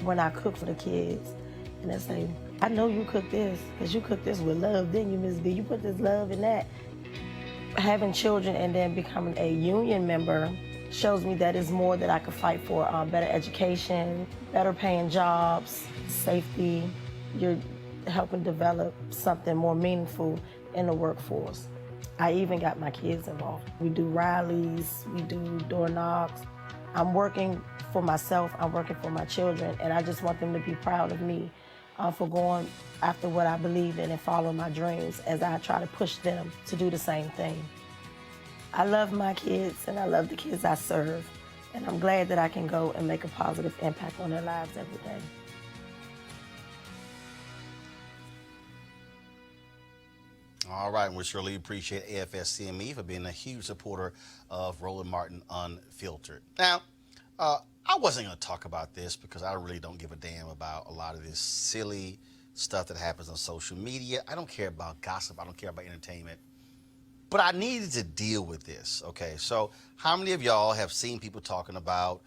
When I cook for the kids, and they say, I know you cook this, because you cook this with love, didn't you, Ms. B? You put this love in that. Having children and then becoming a union member shows me that it's more that I could fight for, better education, better paying jobs, safety. You're helping develop something more meaningful in the workforce. I even got my kids involved. We do rallies, we do door knocks. I'm working for myself, I'm working for my children, and I just want them to be proud of me for going after what I believe in and follow my dreams as I try to push them to do the same thing. I love my kids and I love the kids I serve, and I'm glad that I can go and make a positive impact on their lives every day. All right, and we surely appreciate AFSCME for being a huge supporter of Roland Martin Unfiltered. Now, I wasn't going to talk about this because I really don't give a damn about a lot of this silly stuff that happens on social media. I don't care about gossip. I don't care about entertainment. But I needed to deal with this, okay? So how many of y'all have seen people talking about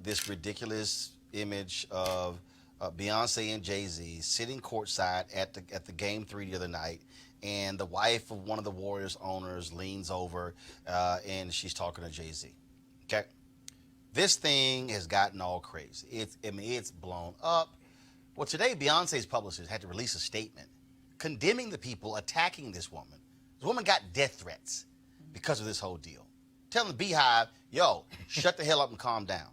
this ridiculous image of Beyonce and Jay-Z sitting courtside at the Game 3 the other night, and the wife of one of the Warriors owners leans over and she's talking to Jay-Z, okay? this thing has gotten all crazy. It's blown up. Well, today, Beyonce's publishers had to release a statement condemning the people attacking this woman. This woman got death threats because of this whole deal. Telling the Beehive, yo, shut the hell up and calm down.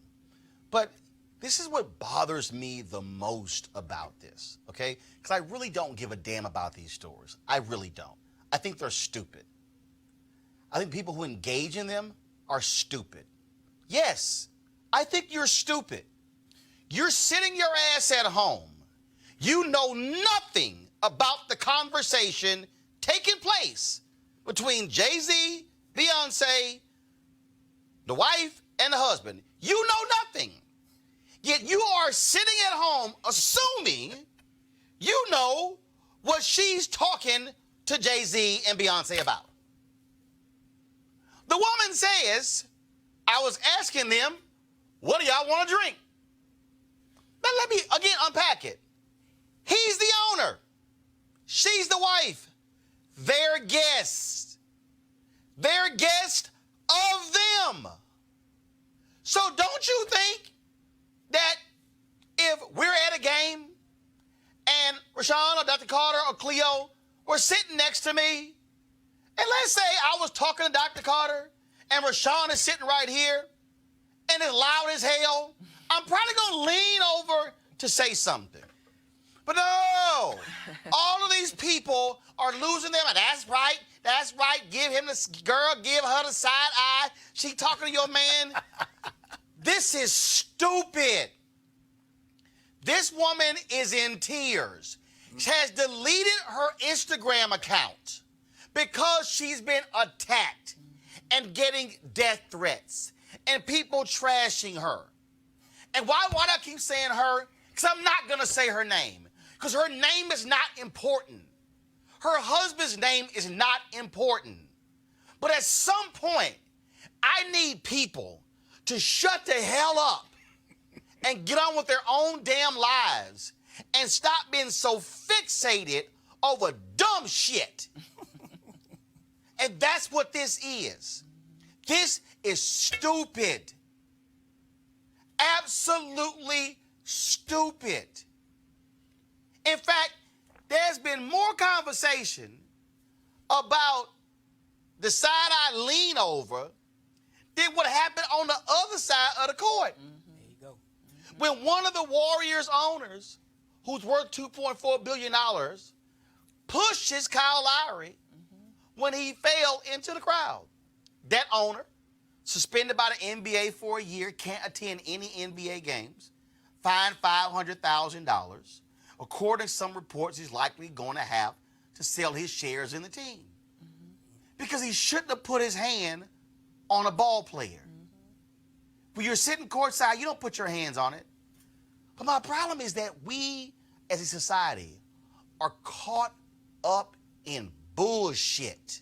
But this is what bothers me the most about this, okay? Because I really don't give a damn about these stories. I really don't. I think they're stupid. I think people who engage in them are stupid. Yes, I think you're stupid. You're sitting your ass at home. You know nothing about the conversation taking place between Jay-Z, Beyonce, the wife, and the husband. You know nothing. Yet you are sitting at home assuming you know what she's talking to Jay-Z and Beyonce about. The woman says, I was asking them, what do y'all want to drink? Now let me again unpack it. He's the owner. She's the wife. They're guests. They're guests of them. So don't you think that if we're at a game and Rashawn or Dr. Carter or Cleo were sitting next to me, and let's say I was talking to Dr. Carter and Rashawn is sitting right here and it's loud as hell, I'm probably going to lean over to say something. But no, all of these people are losing them. And that's right. Give him the girl, give her the side eye. She talking to your man. This is stupid. This woman is in tears. She has deleted her Instagram account because she's been attacked and getting death threats and people trashing her. And why do I keep saying her? Because I'm not going to say her name. Because her name is not important. Her husband's name is not important. But at some point, I need people to shut the hell up and get on with their own damn lives and stop being so fixated over dumb shit. And that's what this is. This is stupid. Absolutely stupid. In fact, there's been more conversation about the side I lean over than what happened on the other side of the court. There you go. When one of the Warriors owners, who's worth $2.4 billion, pushes Kyle Lowry when he fell into the crowd. That owner, suspended by the NBA for a year, can't attend any NBA games, fined $500,000. According to some reports, he's likely going to have to sell his shares in the team. Because he shouldn't have put his hand on a ball player. When you're sitting courtside, you don't put your hands on it. But my problem is that we, as a society, are caught up in bullshit.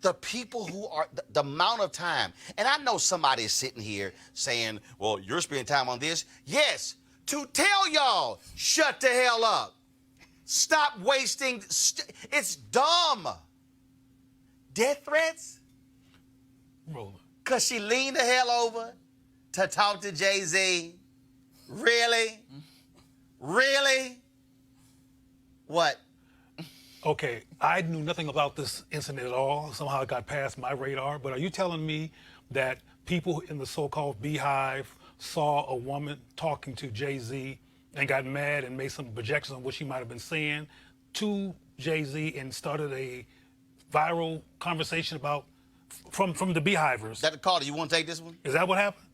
The people who are, the amount of time, and I know somebody is sitting here saying, well, you're spending time on this. Yes, to tell y'all, shut the hell up. Stop wasting, it's dumb. Death threats? Roland. Because she leaned the hell over to talk to Jay-Z. Really? Really? What? Okay, I knew nothing about this incident at all. Somehow it got past my radar. But are you telling me that people in the so-called Beehive saw a woman talking to Jay-Z and got mad and made some projections on what she might have been saying to Jay-Z and started a viral conversation about from the Beehivers? Dr. Carter, you want to take this one? Is that what happened?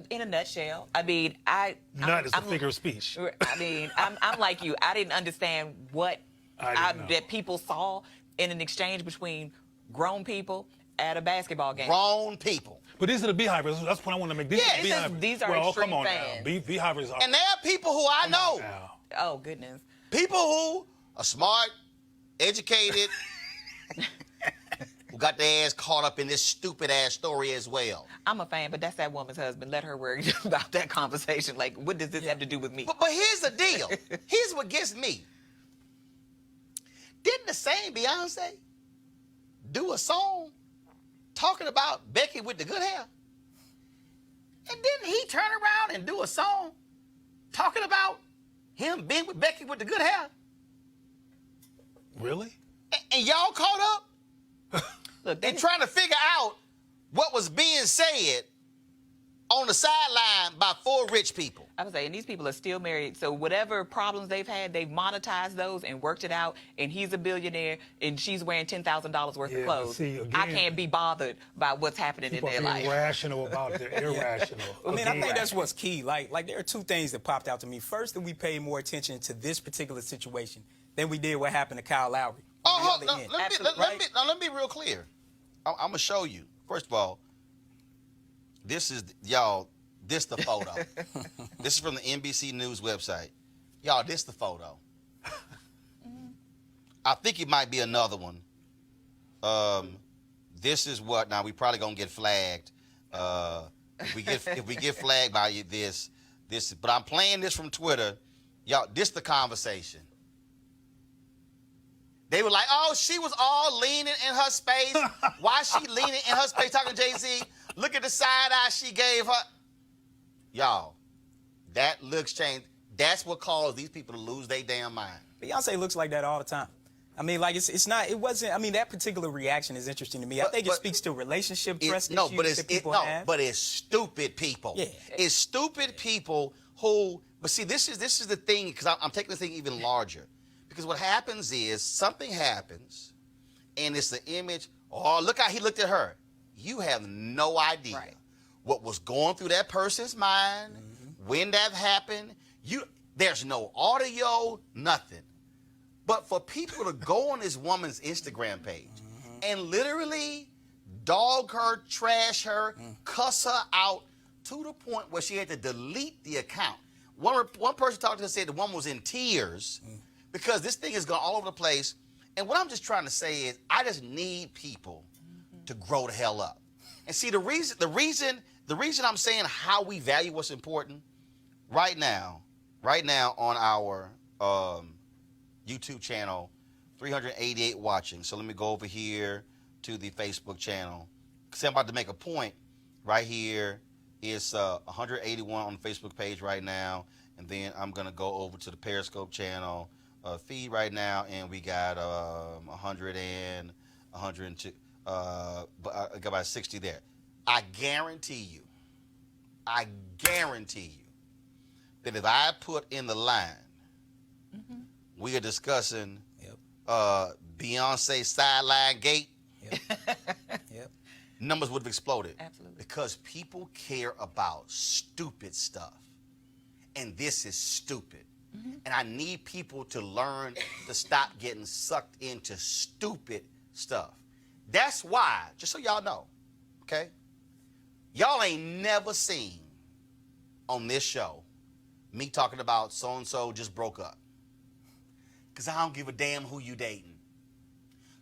In a nutshell, I mean, Nut is a figure of speech. I mean, I'm like you. I didn't understand what that people saw in an exchange between grown people at a basketball game. Grown people. But these are the Beehivers. That's what I want to make. These are the Beehivers. These are well, extreme come on fans. now. Beehivers are. And there are people who I know. Oh, goodness. People who are smart, educated, who got their ass caught up in this stupid-ass story as well. I'm a fan, but that's that woman's husband. Let her worry about that conversation. Like, what does this have to do with me? But here's the deal. Here's what gets me. Didn't the same Beyonce do a song talking about Becky with the good hair? And didn't he turn around and do a song talking about him being with Becky with the good hair? Really? And y'all caught up? Look, and trying to figure out what was being said on the sideline by 4 rich people. I was saying, these people are still married, so whatever problems they've had, they've monetized those and worked it out, and he's a billionaire, and she's wearing $10,000 worth of clothes. See, again, I can't be bothered by what's happening in their life. People are irrational about it. They're irrational. I mean, I think that's what's key. Like there are 2 things that popped out to me. First, that we paid more attention to this particular situation than we did what happened to Kyle Lowry. Let me be real clear. I'm going to show you. First of all, this is, y'all, this the photo. This is from the NBC News website. Y'all, this the photo. I think it might be another one. This is what, now we probably going to get flagged. If we get flagged by this, but I'm playing this from Twitter. Y'all, this the conversation. They were like, oh, she was all leaning in her space. Why she leaning in her space talking to Jay-Z? Look at the side eye she gave her. Y'all, that looks changed. That's what caused these people to lose their damn mind. Beyonce looks like that all the time. I mean, like, it wasn't, I mean, that particular reaction is interesting to me. I think it speaks to relationship trust issues that people have. But it's stupid people. Yeah. It's stupid people who, but see, this is the thing, because I'm taking the thing even larger. Because what happens is something happens, and it's the image. Oh, look how he looked at her. You have no idea what was going through that person's mind when that happened. There's no audio, nothing. But for people to go on this woman's Instagram page and literally dog her, trash her, cuss her out to the point where she had to delete the account. One person talked to her said the woman was in tears. Because this thing has gone all over the place. And what I'm just trying to say is I just need people to grow the hell up. And see, the reason I'm saying how we value what's important right now on our YouTube channel, 388 watching. So let me go over here to the Facebook channel. Because I'm about to make a point right here. It's 181 on the Facebook page right now. And then I'm going to go over to the Periscope channel. Feed right now, and we got 100 and 102, but I got about 60 there. I guarantee you that if I put in the line, we are discussing Beyonce sideline gate, numbers would have exploded. Absolutely. Because people care about stupid stuff, and this is stupid. And I need people to learn to stop getting sucked into stupid stuff. That's why, just so y'all know, okay? Y'all ain't never seen on this show me talking about so-and-so just broke up. Because I don't give a damn who you dating.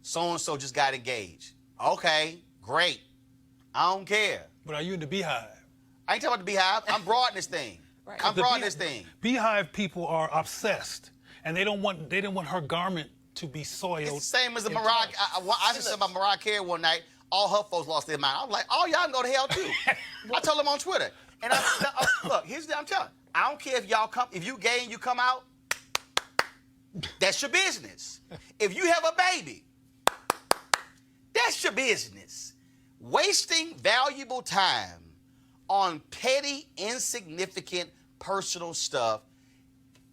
So-and-so just got engaged. Okay, great. I don't care. But are you in the Beehive? I ain't talking about the Beehive. I'm broad in this thing. Right. I'm broad in this thing. Beehive people are obsessed, and they don't want her garment to be soiled. It's the same as the Mariah. I just said about Mariah Carey one night. All her folks lost their mind. I was like, oh, y'all can go to hell too. I told them on Twitter. And look, here's the I'm telling. I don't care if y'all come, if you gay and you come out, that's your business. If you have a baby, that's your business. Wasting valuable time on petty, insignificant, personal stuff.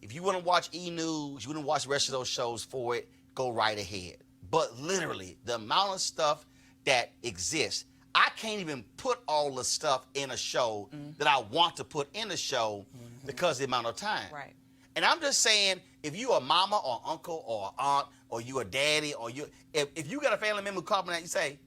If you want to watch E! News, you want to watch the rest of those shows for it, go right ahead. But literally, the amount of stuff that exists, I can't even put all the stuff in a show that I want to put in a show because of the amount of time. Right. And I'm just saying, if you a mama or uncle or aunt or you a daddy or if you got a family member calling that, you say,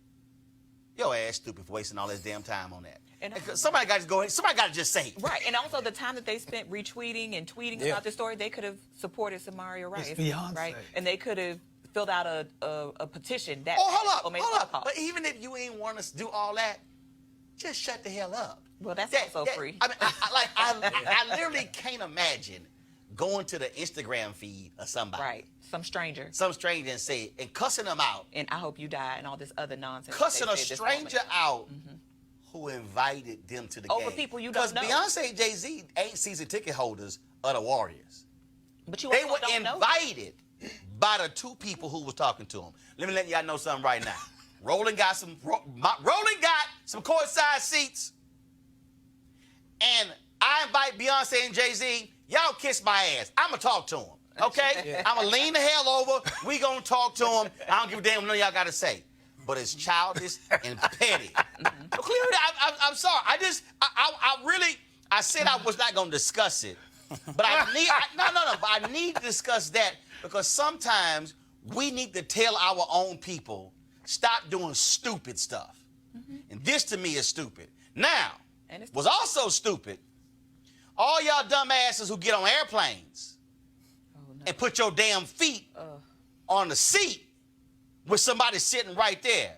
your ass stupid for wasting all this damn time on that. And somebody got to go ahead. Somebody got to just say it. Right, and also the time that they spent retweeting and tweeting about this story, they could have supported Samaria Rice. It's Beyonce. Right, and they could have filled out a petition. That hold up. But even if you ain't want to do all that, just shut the hell up. Well, that's also free. I mean, I literally can't imagine going to the Instagram feed of somebody. Right, some stranger. And cussing them out. And I hope you die and all this other nonsense. Cussing a stranger out who invited them to the game. Over people you don't know. Because Beyonce and Jay-Z ain't season ticket holders of the Warriors. But you They also were don't know. invited by the two people who was talking to them. Let me let y'all know something right now. Roland got some courtside seats, and I invite Beyonce and Jay-Z. Y'all kiss my ass. I'ma talk to them. Okay? I'ma lean the hell over. We gonna talk to them. I don't give a damn what y'all gotta say. But it's childish and petty. So clearly, I'm sorry. I said I was not gonna discuss it. But I need to discuss that because sometimes we need to tell our own people, stop doing stupid stuff. And this to me is stupid. Now, was also stupid, all y'all dumbasses who get on airplanes and put your damn feet on the seat with somebody sitting right there.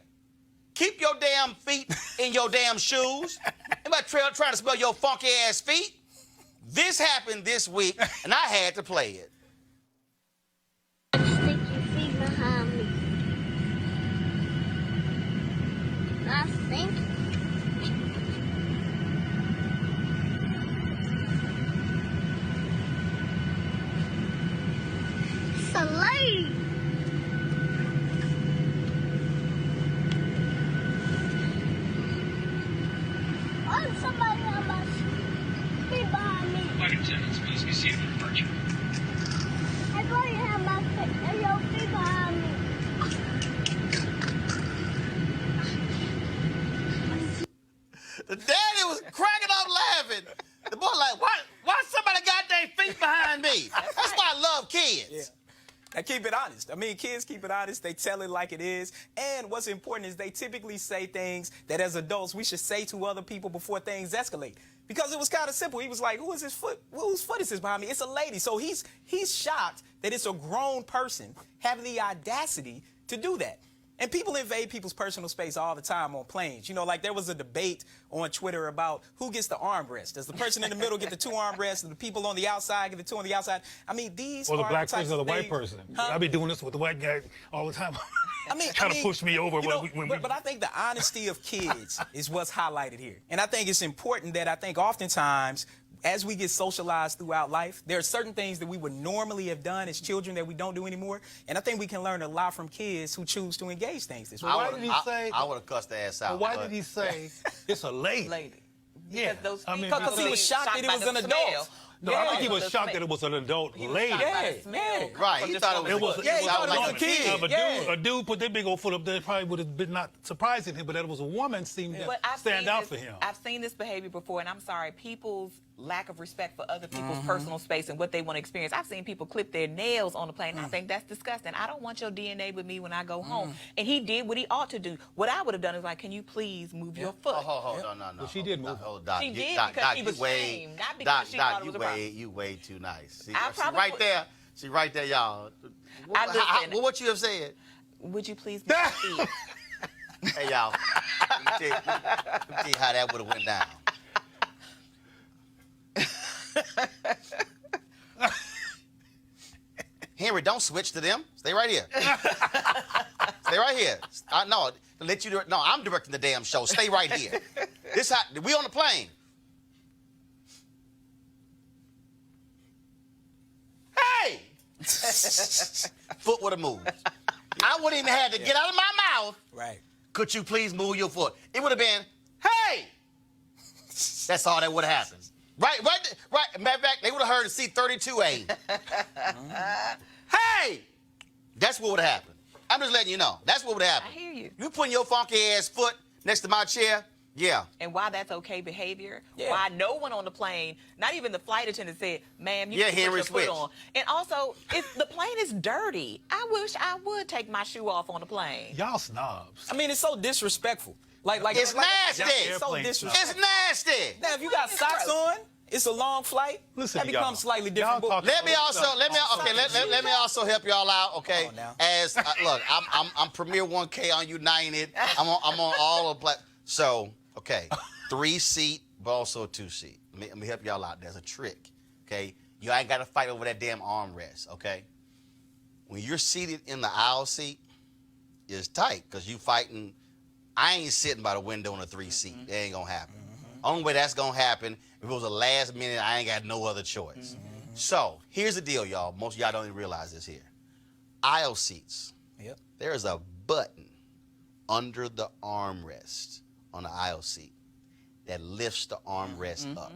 Keep your damn feet in your damn shoes. Anybody trying to smell your funky ass feet? This happened this week, and I had to play it. Stick your feet behind me. I think. It's a lady. Oh, somebody on my feet behind me. Flight attendants, please be seated for departure. I thought you had your feet behind me. The daddy was cracking up laughing. The boy like, why somebody got their feet behind me? That's why I love kids. Yeah. And keep it honest. I mean, kids keep it honest. They tell it like it is. And what's important is they typically say things that as adults we should say to other people before things escalate. Because it was kind of simple. He was like, whose foot is this behind me? It's a lady. So he's shocked that it's a grown person having the audacity to do that. And people invade people's personal space all the time on planes. You know, like there was a debate on Twitter about who gets the armrest. Does the person in the middle get the two armrests and the people on the outside get the two on the outside? I mean, these or the are black the types person or of the white things- person. Huh? I be doing this with the white guy all the time. Trying to push me over. But I think the honesty of kids is what's highlighted here. And I think it's important that oftentimes, as we get socialized throughout life, there are certain things that we would normally have done as children that we don't do anymore. And I think we can learn a lot from kids who choose to engage things this way. I would have cussed the ass out. Why did he say it's a lady? Yeah. Because he was shocked that it was an adult. No, I think he was shocked that it was an adult lady. Right. He thought it was a kid. A dude put their big old foot up there, probably would have been not surprising him, but that it was a woman seemed to stand out for him. I've seen this behavior before, and I'm sorry, people's lack of respect for other people's personal space and what they want to experience. I've seen people clip their nails on the plane, and I think that's disgusting. I don't want your DNA with me when I go home. And he did what he ought to do. What I would have done is like, can you please move your foot? No. Well, she did move. She did because she was shamed, not because she thought it was a problem. You way too nice. See, I right there, y'all. What you have said? Would you please move your feet? Hey, y'all. Let me tell you how that would have went down. Henry, don't switch to them. Stay right here. Stay right here. I'm directing the damn show. Stay right here. We on the plane. Hey! Foot would have moved. I wouldn't even have to get out of my mouth. Right. Could you please move your foot? It would have been, hey! That's all that would have happened. Right. Matter of fact, they would have heard C-32A. Hey! That's what would have happened. I'm just letting you know. That's what would have happened. I hear you. You putting your funky ass foot next to my chair, yeah. And why that's okay behavior, why no one on the plane, not even the flight attendant said, ma'am, you can put your foot on. And also, if the plane is dirty, I wish I would take my shoe off on the plane. Y'all snobs. I mean, it's so disrespectful. It's nasty. It's so disrespectful. It's nasty. Now, if you got socks on, it's a long flight. Listen, that becomes slightly different. Let me also help y'all out, okay? As look, I'm Premier 1K on United. I'm on all of so okay, 3-seat, but also a 2-seat. Let me help y'all out. There's a trick, okay? You ain't got to fight over that damn armrest, okay? When you're seated in the aisle seat, it's tight because you fighting I ain't sitting by the window in a 3-seat. It ain't gonna happen. Only way that's gonna happen if it was a last minute. I ain't got no other choice. So here's the deal, y'all. Most of y'all don't even realize this here. Aisle seats. Yep. There is a button under the armrest on the aisle seat that lifts the armrest up.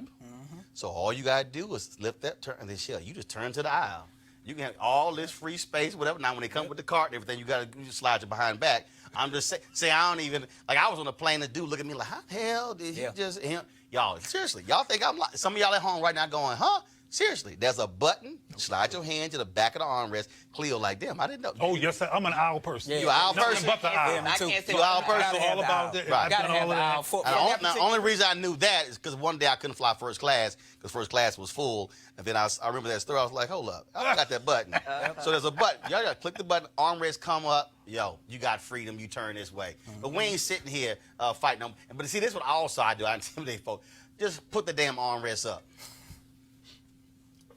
So all you gotta do is lift that, turn, and then you just turn to the aisle. You can have all this free space, whatever. Now when they come with the cart and everything, you just slide your behind back. I'm just saying, I don't even, like I was on a plane, the dude look at me like, how the hell did you just, y'all, seriously, y'all think I'm like, some of y'all at home right now going, huh? Seriously, there's a button, slide your hand to the back of the armrest. Cleo like, damn, I didn't know. Oh, yes, sir. I'm an aisle person. You an aisle person? But the aisle. Yeah, me too. You an aisle person? All about it. Right. Gotta have the aisle. Now, the only reason I knew that is because one day I couldn't fly first class because first class was full. And then I remember that story. I was like, hold up, I got that button. So there's a button. Y'all got to click the button, armrest come up. Yo, you got freedom. You turn this way. But we ain't sitting here fighting them. But see, this is what also I do. I intimidate folks. Just put the damn armrest up.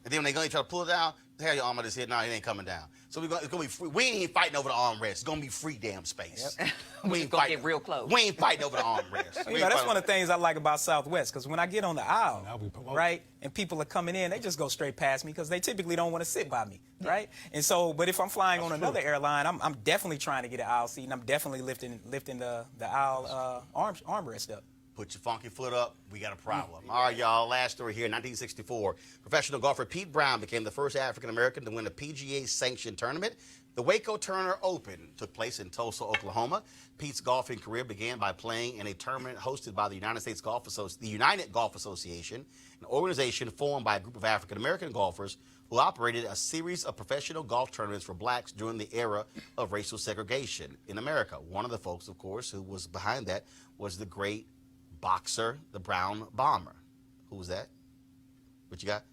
And then when they try to pull it down, hell, your arm on this head. No, it ain't coming down. So it's gonna be free. We ain't even fighting over the armrest. It's gonna be free damn space. Yep. We ain't gonna fighting. get real close. We ain't fighting over the armrest. You know, that's one of the things I like about Southwest, because when I get on the aisle, right, and people are coming in, they just go straight past me because they typically don't want to sit by me, right? And so, but if I'm flying on another airline, I'm definitely trying to get an aisle seat, and I'm definitely lifting the aisle armrest up. Put your funky foot up. We got a problem. All right, y'all. Last story here. 1964, professional golfer Pete Brown became the first African-American to win a PGA-sanctioned tournament. The Waco Turner Open took place in Tulsa, Oklahoma. Pete's golfing career began by playing in a tournament hosted by the United Golf Association, an organization formed by a group of African-American golfers who operated a series of professional golf tournaments for blacks during the era of racial segregation in America. One of the folks, of course, who was behind that was the great boxer, the Brown Bomber. Who was that? What you got?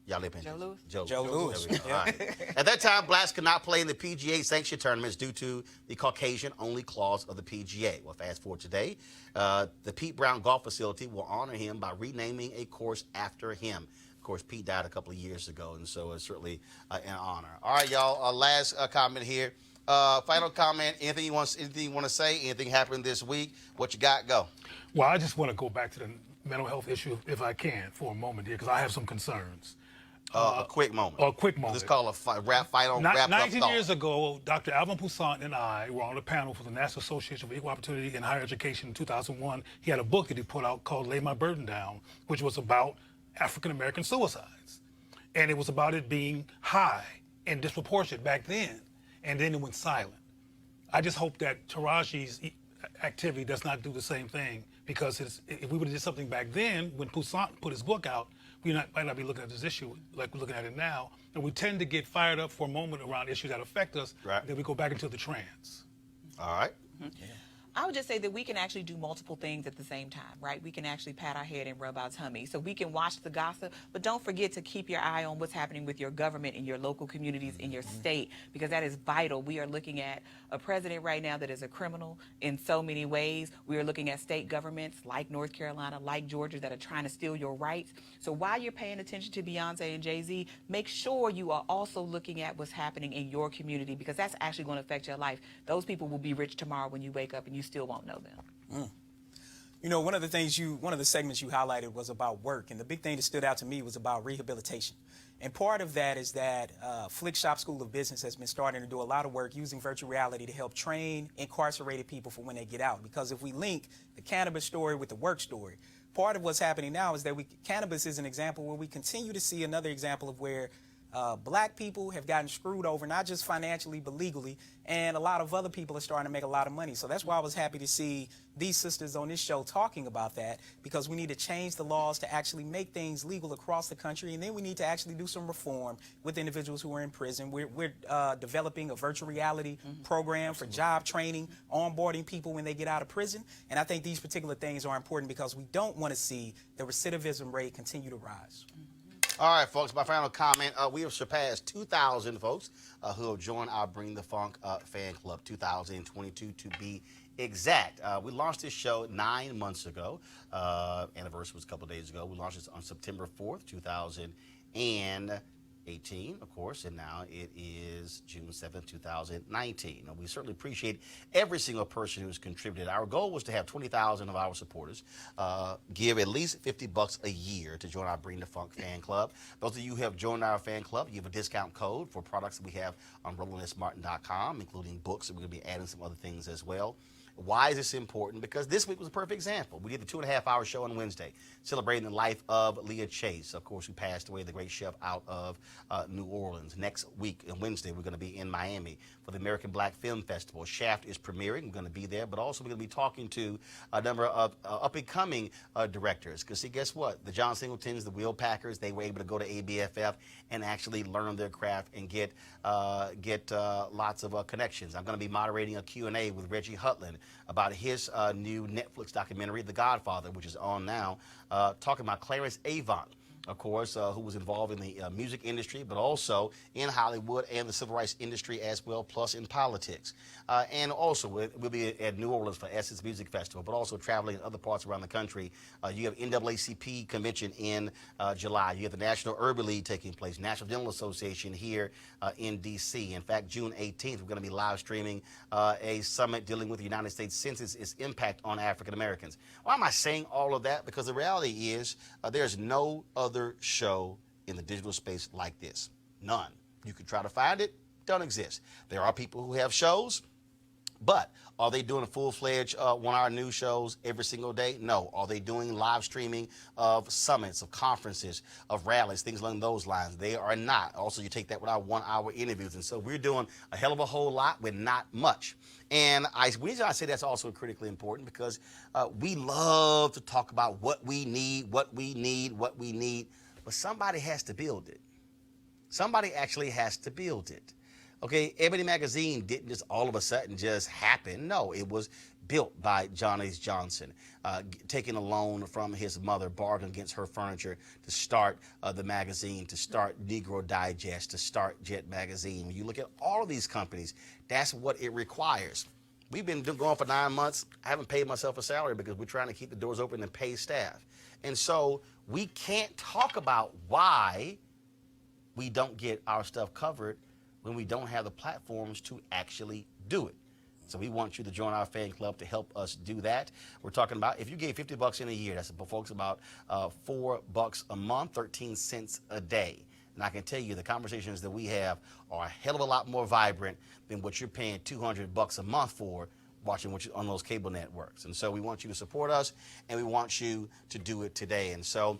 Y'all live in Joe Louis? Joe Louis. There we go. All right. At that time, blacks could not play in the PGA sanctioned tournaments due to the Caucasian-only clause of the PGA. Well, fast forward today, the Pete Brown Golf Facility will honor him by renaming a course after him. Of course, Pete died a couple of years ago, and so it's certainly an honor. All right, y'all. Last comment here. Final comment. Anything you want to say? Anything happened this week? What you got? Go. Well, I just want to go back to the mental health issue, if I can, for a moment here, because I have some concerns. A quick moment. A quick moment. Just call a wrap up 19 years ago, Dr. Alvin Poussant and I were on a panel for the National Association for Equal Opportunity in Higher Education in 2001. He had a book that he put out called Lay My Burden Down, which was about African-American suicides. And it was about it being high and disproportionate back then. And then it went silent. I just hope that Taraji's activity does not do the same thing, because if we would have did something back then when Poussant put his book out, we might not be looking at this issue like we're looking at it now. And we tend to get fired up for a moment around issues that affect us, then we go back into the trance. All right. Yeah. I would just say that we can actually do multiple things at the same time, right? We can actually pat our head and rub our tummy. So we can watch the gossip, but don't forget to keep your eye on what's happening with your government in your local communities, in your state, because that is vital. We are looking at a president right now that is a criminal in so many ways. We are looking at state governments like North Carolina, like Georgia, that are trying to steal your rights. So while you're paying attention to Beyonce and Jay-Z, make sure you are also looking at what's happening in your community, because that's actually going to affect your life. Those people will be rich tomorrow when you wake up and you still won't know them. You know, one of the segments you highlighted was about work, and the big thing that stood out to me was about rehabilitation. And part of that is that Flick Shop School of Business has been starting to do a lot of work using virtual reality to help train incarcerated people for when they get out. Because if we link the cannabis story with the work story, part of what's happening now is that cannabis is an example where we continue to see another example of where black people have gotten screwed over, not just financially, but legally, and a lot of other people are starting to make a lot of money. So that's why I was happy to see these sisters on this show talking about that, because we need to change the laws to actually make things legal across the country, and then we need to actually do some reform with individuals who are in prison. We're developing a virtual reality program for job training, onboarding people when they get out of prison, and I think these particular things are important because we don't want to see the recidivism rate continue to rise. All right, folks, my final comment. We have surpassed 2,000 folks who have joined our Bring the Funk fan club, 2022 to be exact. We launched this show 9 months ago. Anniversary was a couple of days ago. We launched this on September 4th, 2018. 2018, of course, and now it is June 7th, 2019. Now, we certainly appreciate every single person who's contributed. Our goal was to have 20,000 of our supporters give at least $50 a year to join our Bring the Funk fan club. Those of you who have joined our fan club, you have a discount code for products that we have on RolandSMartin.com, including books, and we're going to be adding some other things as well. Why is this important? Because this week was a perfect example. We did the 2.5-hour show on Wednesday, celebrating the life of Leah Chase, of course, who passed away, the great chef out of New Orleans. Next week, on Wednesday, we're going to be in Miami for the American Black Film Festival. Shaft is premiering. We're going to be there, but also we're going to be talking to a number of up-and-coming directors. Because, see, guess what? The John Singletons, the Will Packers, they were able to go to ABFF and actually learn their craft and get lots of connections. I'm going to be moderating a Q&A with Reggie Hutland about his new Netflix documentary, The Godfather, which is on now, talking about Clarence Avant, of course, who was involved in the music industry, but also in Hollywood and the civil rights industry as well, plus in politics. And also, we'll be at New Orleans for Essence Music Festival, but also traveling in other parts around the country. You have NAACP convention in July. You have the National Urban League taking place, National Dental Association here in D.C. In fact, June 18th, we're going to be live streaming a summit dealing with the United States Census, its impact on African Americans. Why am I saying all of that? Because the reality is there's no other show in the digital space like this. None. You can try to find it, don't exist. There are people who have shows, but are they doing full-fledged 1-hour news shows every single day? No. Are they doing live streaming of summits, of conferences, of rallies, things along those lines? They are not. Also, you take that with our 1-hour interviews. And so we're doing a hell of a whole lot with not much. And the reason I say that's also critically important because we love to talk about what we need, but somebody has to build it. Somebody actually has to build it. Okay, Ebony Magazine didn't just all of a sudden just happen. No, it was built by John H. Johnson, taking a loan from his mother, bargained against her furniture to start the magazine, to start Negro Digest, to start Jet Magazine. When you look at all of these companies, that's what it requires. We've been going for 9 months. I haven't paid myself a salary because we're trying to keep the doors open and pay staff. And so we can't talk about why we don't get our stuff covered when we don't have the platforms to actually do it. So we want you to join our fan club to help us do that. We're talking about, if you gave $50 in a year, that's folks about $4 a month, 13 cents a day. And I can tell you the conversations that we have are a hell of a lot more vibrant than what you're paying $200 a month for watching on those cable networks. And so we want you to support us, and we want you to do it today. And so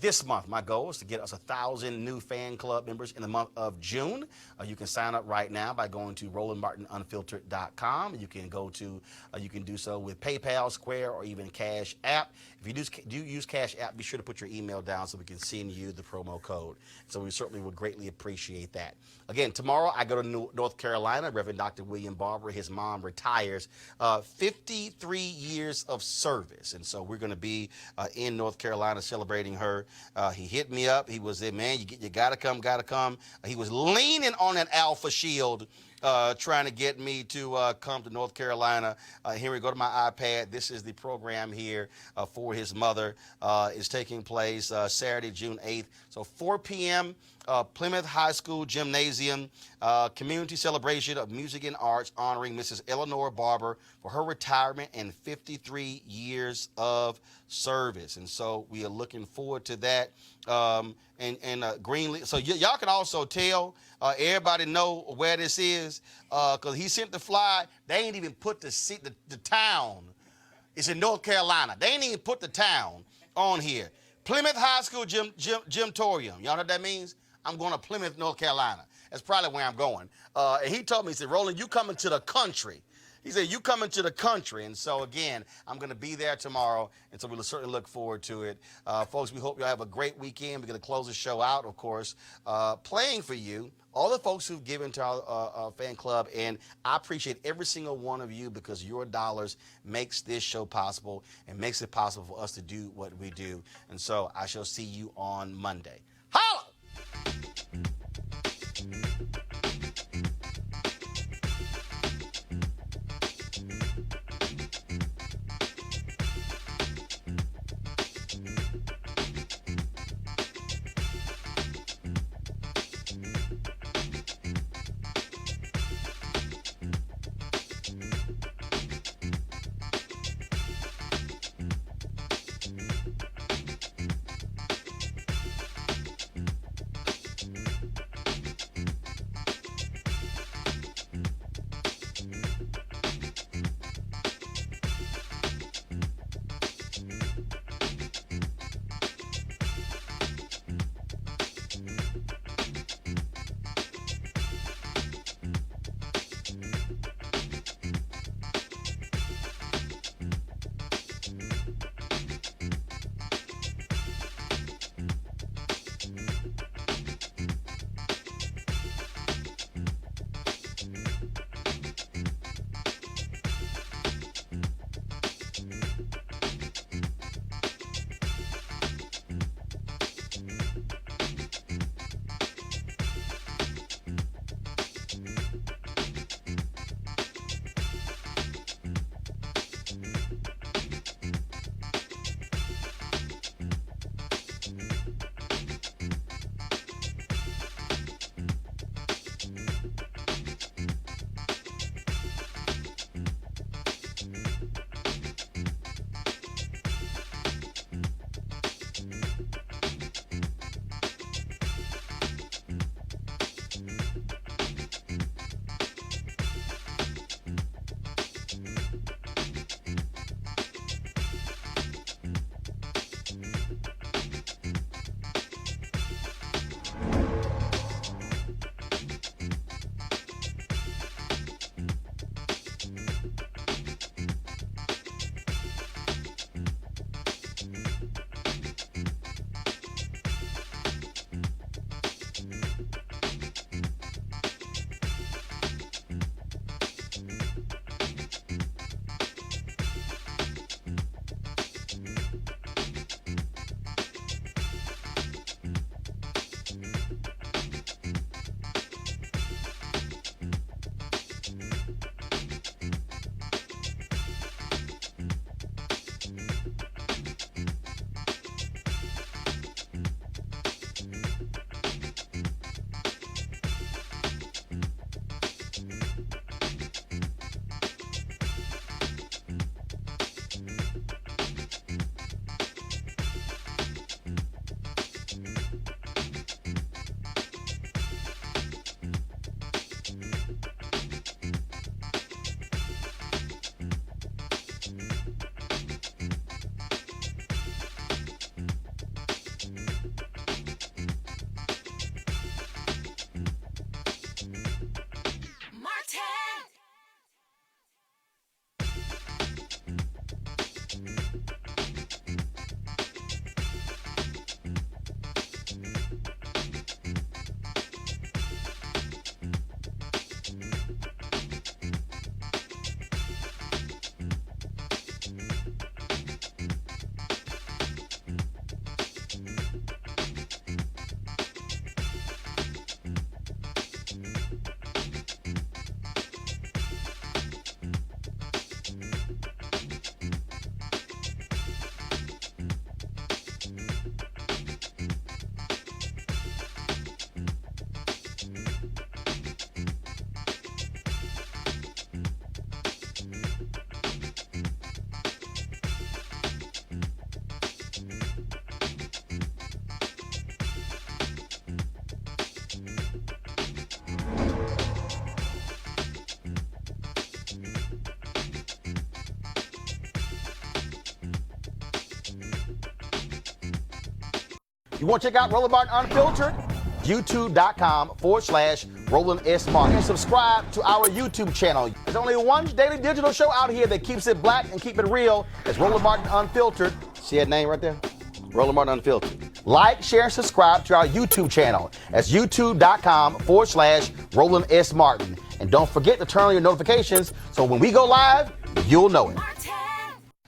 this month, my goal is to get us 1,000 new fan club members in the month of June. You can sign up right now by going to RolandMartinUnfiltered.com. You can go to, you can do so with PayPal, Square, or even Cash App. If you do use Cash App, be sure to put your email down so we can send you the promo code. So we certainly would greatly appreciate that. Again, tomorrow I go to North Carolina. Reverend Dr. William Barber, his mom retires. 53 years of service. And so we're going to be in North Carolina celebrating her. He hit me up. He was there, man, you got to come. He was leaning on that Alpha Shield, trying to get me to come to North Carolina. Here we go to my iPad. This is the program here for his mother. It's taking place Saturday, June 8th. So 4 p.m., Plymouth High School Gymnasium, community celebration of music and arts honoring Mrs. Eleanor Barber for her retirement and 53 years of service. And so we are looking forward to that. Greenlee. So y'all can also tell everybody know where this is because he sent the flyer. They ain't even put the town. It's in North Carolina. They ain't even put the town on here. Plymouth High School Gymtorium. Y'all know what that means? I'm going to Plymouth, North Carolina. That's probably where I'm going. And he told me, he said, Roland, you coming to the country. He said, you coming to the country. And so, again, I'm going to be there tomorrow. And so we'll certainly look forward to it. Folks, we hope you'll have a great weekend. We're going to close the show out, of course, playing for you all the folks who've given to our fan club. And I appreciate every single one of you because your dollars makes this show possible and makes it possible for us to do what we do. And so I shall see you on Monday. Holla! You want to check out Roland Martin Unfiltered? YouTube.com/Roland S. Marc. And subscribe to our YouTube channel. There's only one daily digital show out here that keeps it black and keep it real. It's Roland Martin Unfiltered. See that name right there? Roland Martin Unfiltered. Like, share, and subscribe to our YouTube channel. That's YouTube.com/Roland S. Martin. And don't forget to turn on your notifications so when we go live, you'll know it.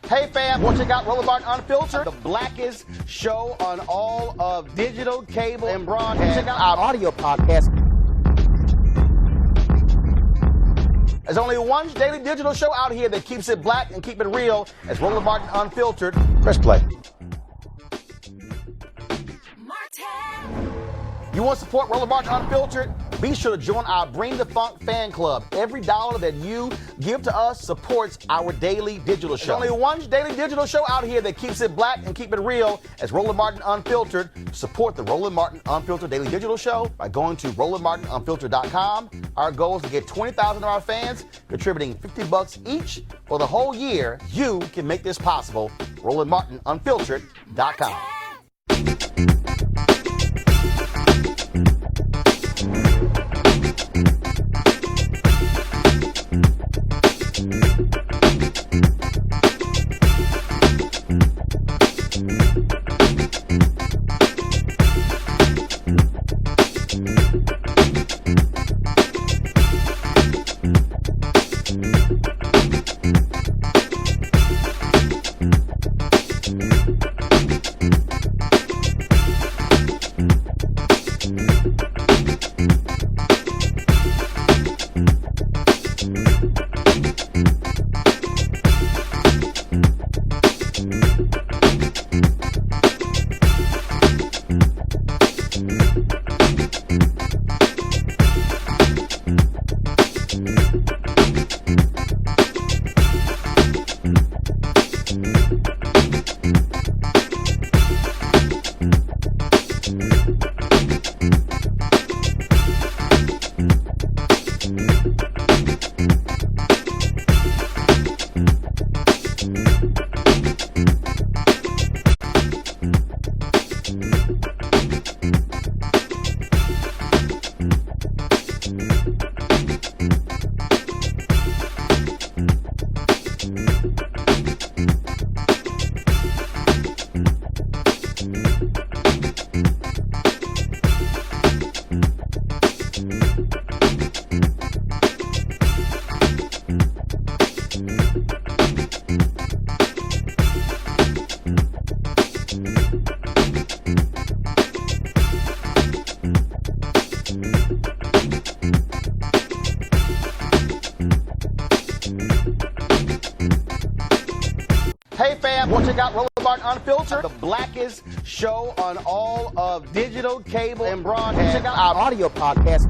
Hey fam, want to check out Roland Martin Unfiltered? The blackest show on all of digital, cable, and broadcast. Check out our audio podcast. There's only one daily digital show out here that keeps it black and keep it real. It's Roland Martin Unfiltered. Press play. You want to support Roland Martin Unfiltered? Be sure to join our Bring the Funk fan club. Every dollar that you give to us supports our daily digital show. There's only one daily digital show out here that keeps it black and keep it real. It's Roland Martin Unfiltered. Support the Roland Martin Unfiltered daily digital show by going to RolandMartinUnfiltered.com. Our goal is to get 20,000 of our fans contributing $50 each for the whole year. You can make this possible. RolandMartinUnfiltered.com. Hey fam, want to check out Roland Martin Unfiltered? The blackest show on all of digital, cable, and broadcast. Check out our audio podcast.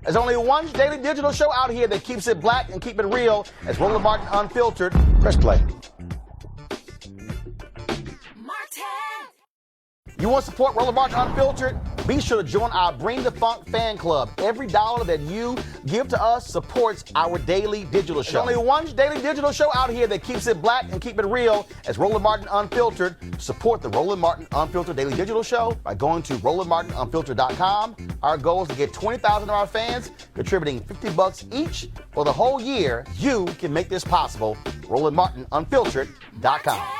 There's only one daily digital show out here that keeps it black and keep it real. It's Roland Martin Unfiltered. Press play. You want to support Roland Martin Unfiltered? Be sure to join our Bring the Funk fan club. Every dollar that you give to us supports our daily digital show. There's only one daily digital show out here that keeps it black and keep it real. It's Roland Martin Unfiltered. Support the Roland Martin Unfiltered daily digital show by going to RolandMartinUnfiltered.com. Our goal is to get 20,000 of our fans contributing $50 each for the whole year. You can make this possible. RolandMartinUnfiltered.com.